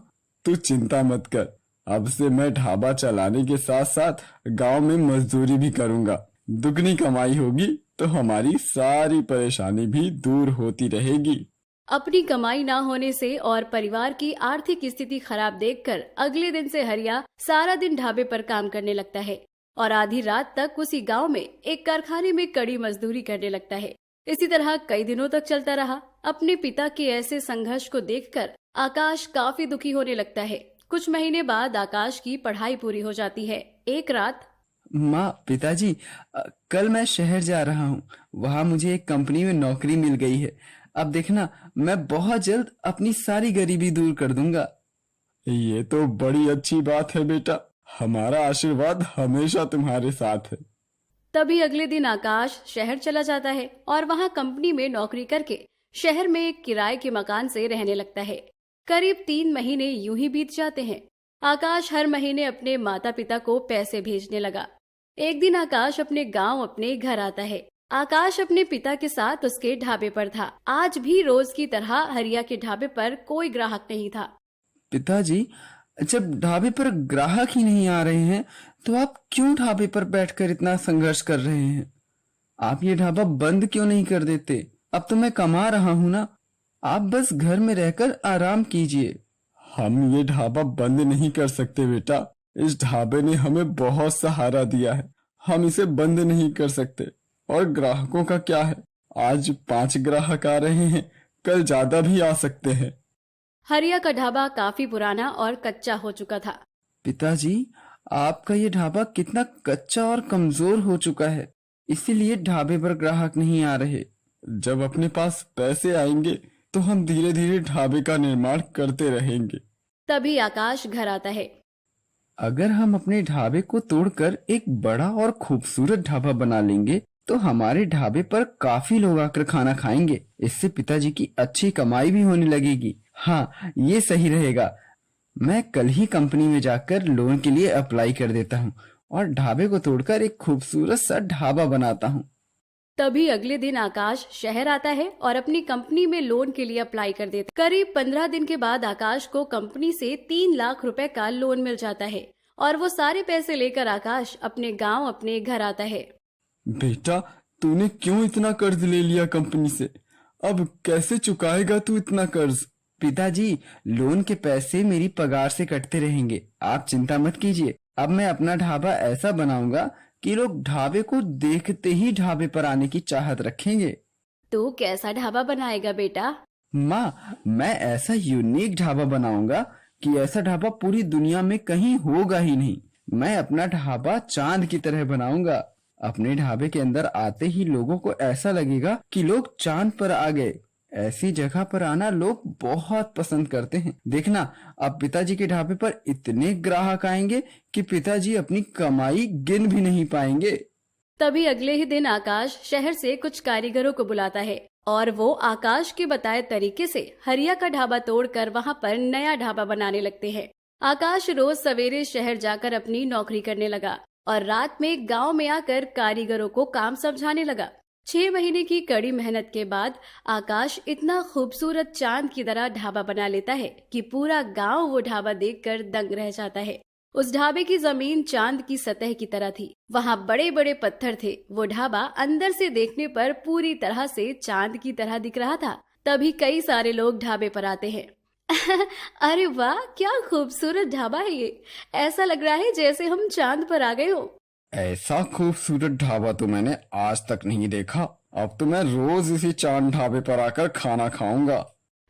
तू चिंता मत कर। अब से मैं ढाबा चलाने के साथ साथ गांव में मजदूरी भी करूंगा। दुगनी कमाई होगी तो हमारी सारी परेशानी भी दूर होती रहेगी। अपनी कमाई ना होने से और परिवार की आर्थिक स्थिति खराब देखकर अगले दिन से हरिया सारा दिन ढाबे पर काम करने लगता है और आधी रात तक उसी गांव में एक कारखाने में कड़ी मजदूरी करने लगता है। इसी तरह कई दिनों तक चलता रहा। अपने पिता के ऐसे संघर्ष को देखकर आकाश काफी दुखी होने लगता है। कुछ महीने बाद आकाश की पढ़ाई पूरी हो जाती है। एक रात, माँ, पिताजी, कल मैं शहर जा रहा हूँ। वहाँ मुझे एक कंपनी में नौकरी मिल गई है। अब देखना, मैं बहुत जल्द अपनी सारी गरीबी दूर कर दूंगा। ये तो बड़ी अच्छी बात है बेटा। हमारा आशीर्वाद हमेशा तुम्हारे साथ है। तभी अगले दिन आकाश शहर चला जाता है और वहाँ कंपनी में नौकरी करके शहर में एक किराए के मकान से रहने लगता है। करीब 3 महीने यूं ही बीत जाते हैं। आकाश हर महीने अपने माता पिता को पैसे भेजने लगा। एक दिन आकाश अपने गांव अपने घर आता है। आकाश अपने पिता के साथ उसके ढाबे पर था। आज भी रोज की तरह हरिया के ढाबे पर कोई ग्राहक नहीं था। पिताजी, जब ढाबे पर ग्राहक ही नहीं आ रहे हैं तो आप क्यों ढाबे पर बैठकर इतना संघर्ष कर रहे हैं? आप ये ढाबा बंद क्यों नहीं कर देते? अब तो मैं कमा रहा हूँ ना। आप बस घर में रहकर आराम कीजिए। हम ये ढाबा बंद नहीं कर सकते बेटा। इस ढाबे ने हमें बहुत सहारा दिया है। हम इसे बंद नहीं कर सकते। और ग्राहकों का क्या है? आज 5 ग्राहक आ रहे हैं, कल ज्यादा भी आ सकते हैं। हरिया का ढाबा काफी पुराना और कच्चा हो चुका था। पिताजी, आपका ये ढाबा कितना कच्चा और कमजोर हो चुका है, इसीलिए ढाबे पर ग्राहक नहीं आ रहे। जब अपने पास पैसे आएंगे तो हम धीरे धीरे ढाबे का निर्माण करते रहेंगे। तभी आकाश घर आता है। अगर हम अपने ढाबे को तोड़कर एक बड़ा और खूबसूरत ढाबा बना लेंगे तो हमारे ढाबे पर काफी लोग आकर खाना खाएंगे। इससे पिताजी की अच्छी कमाई भी होने लगेगी। हाँ, ये सही रहेगा। मैं कल ही कंपनी में जाकर लोन के लिए अप्लाई कर देता हूँ और ढाबे को तोड़कर एक खूबसूरत सा ढाबा बनाता हूँ। तभी अगले दिन आकाश शहर आता है और अपनी कंपनी में लोन के लिए अप्लाई कर देता है। करीब 15 दिन के बाद आकाश को कंपनी से 3 लाख रुपए का लोन मिल जाता है और वो सारे पैसे लेकर आकाश अपने गांव अपने घर आता है। बेटा, तूने क्यों इतना कर्ज ले लिया कंपनी से? अब कैसे चुकाएगा तू इतना कर्ज? पिताजी, लोन के पैसे मेरी पगार से कटते रहेंगे, आप चिंता मत कीजिए। अब मैं अपना ढाबा ऐसा बनाऊंगा कि लोग ढाबे को देखते ही ढाबे पर आने की चाहत रखेंगे। तू कैसा ढाबा बनाएगा बेटा? माँ, मैं ऐसा यूनिक ढाबा बनाऊंगा कि ऐसा ढाबा पूरी दुनिया में कहीं होगा ही नहीं। मैं अपना ढाबा चांद की तरह बनाऊंगा। अपने ढाबे के अंदर आते ही लोगों को ऐसा लगेगा कि लोग चांद पर आ गए। ऐसी जगह पर आना लोग बहुत पसंद करते हैं। देखना, अब पिताजी के ढाबे पर इतने ग्राहक आएंगे कि पिताजी अपनी कमाई गिन भी नहीं पाएंगे। तभी अगले ही दिन आकाश शहर से कुछ कारीगरों को बुलाता है और वो आकाश के बताए तरीके से हरिया का ढाबा तोड़कर वहां पर नया ढाबा बनाने लगते हैं। आकाश रोज सवेरे शहर जाकर अपनी नौकरी करने लगा और रात में गांव में आकर कारीगरों को काम समझाने लगा। 6 महीने की कड़ी मेहनत के बाद आकाश इतना खूबसूरत चांद की तरह ढाबा बना लेता है कि पूरा गांव वो ढाबा देखकर दंग रह जाता है। उस ढाबे की जमीन चांद की सतह की तरह थी। वहाँ बड़े बड़े पत्थर थे। वो ढाबा अंदर से देखने पर पूरी तरह से चांद की तरह दिख रहा था। तभी कई सारे लोग ढाबे पर आते हैं। अरे वाह, क्या खूबसूरत ढाबा है ये। ऐसा लग रहा है जैसे हम चांद पर आ गए हो। ऐसा खूबसूरत ढाबा तो मैंने आज तक नहीं देखा। अब तो मैं रोज इसी चांद ढाबे पर आकर खाना खाऊंगा।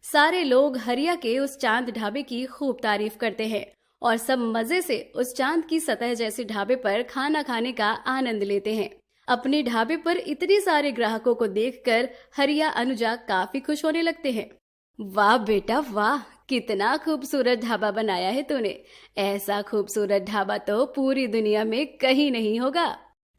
सारे लोग हरिया के उस चांद ढाबे की खूब तारीफ करते हैं और सब मजे से उस चांद की सतह जैसे ढाबे पर खाना खाने का आनंद लेते हैं। अपने ढाबे पर इतने सारे ग्राहकों को देखकर हरिया अनुजा काफी खुश होने लगते हैं। वाह बेटा वाह, कितना खूबसूरत ढाबा बनाया है तूने। ऐसा खूबसूरत ढाबा तो पूरी दुनिया में कहीं नहीं होगा।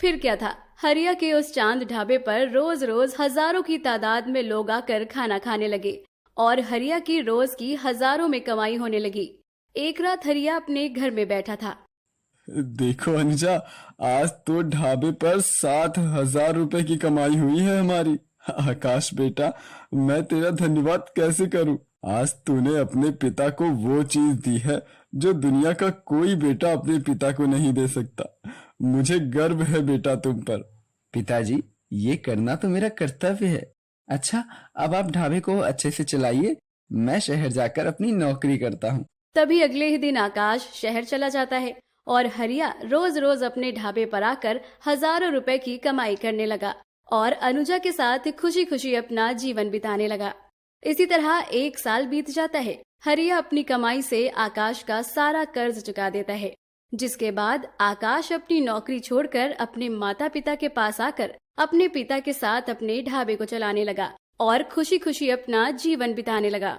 फिर क्या था, हरिया के उस चांद ढाबे पर रोज रोज हजारों की तादाद में लोग आकर खाना खाने लगे और हरिया की रोज की हजारों में कमाई होने लगी। एक रात हरिया अपने घर में बैठा था। देखो अनुजा, आज तो ढाबे पर 7,000 रुपए की कमाई हुई है हमारी। आकाश बेटा, मैं तेरा धन्यवाद कैसे करूं? आज तूने अपने पिता को वो चीज दी है जो दुनिया का कोई बेटा अपने पिता को नहीं दे सकता। मुझे गर्व है बेटा तुम पर। पिताजी, ये करना तो मेरा कर्तव्य है। अच्छा, अब आप ढाबे को अच्छे से चलाइए, मैं शहर जाकर अपनी नौकरी करता हूँ। तभी अगले ही दिन आकाश शहर चला जाता है और हरिया रोज रोज अपने ढाबे पर आकर हजारों रुपए की कमाई करने लगा और अनुजा के साथ खुशी खुशी अपना जीवन बिताने लगा। इसी तरह 1 साल बीत जाता है। हरिया अपनी कमाई से आकाश का सारा कर्ज चुका देता है, जिसके बाद आकाश अपनी नौकरी छोड़कर अपने माता पिता के पास आकर अपने पिता के साथ अपने ढाबे को चलाने लगा और खुशी खुशी अपना जीवन बिताने लगा।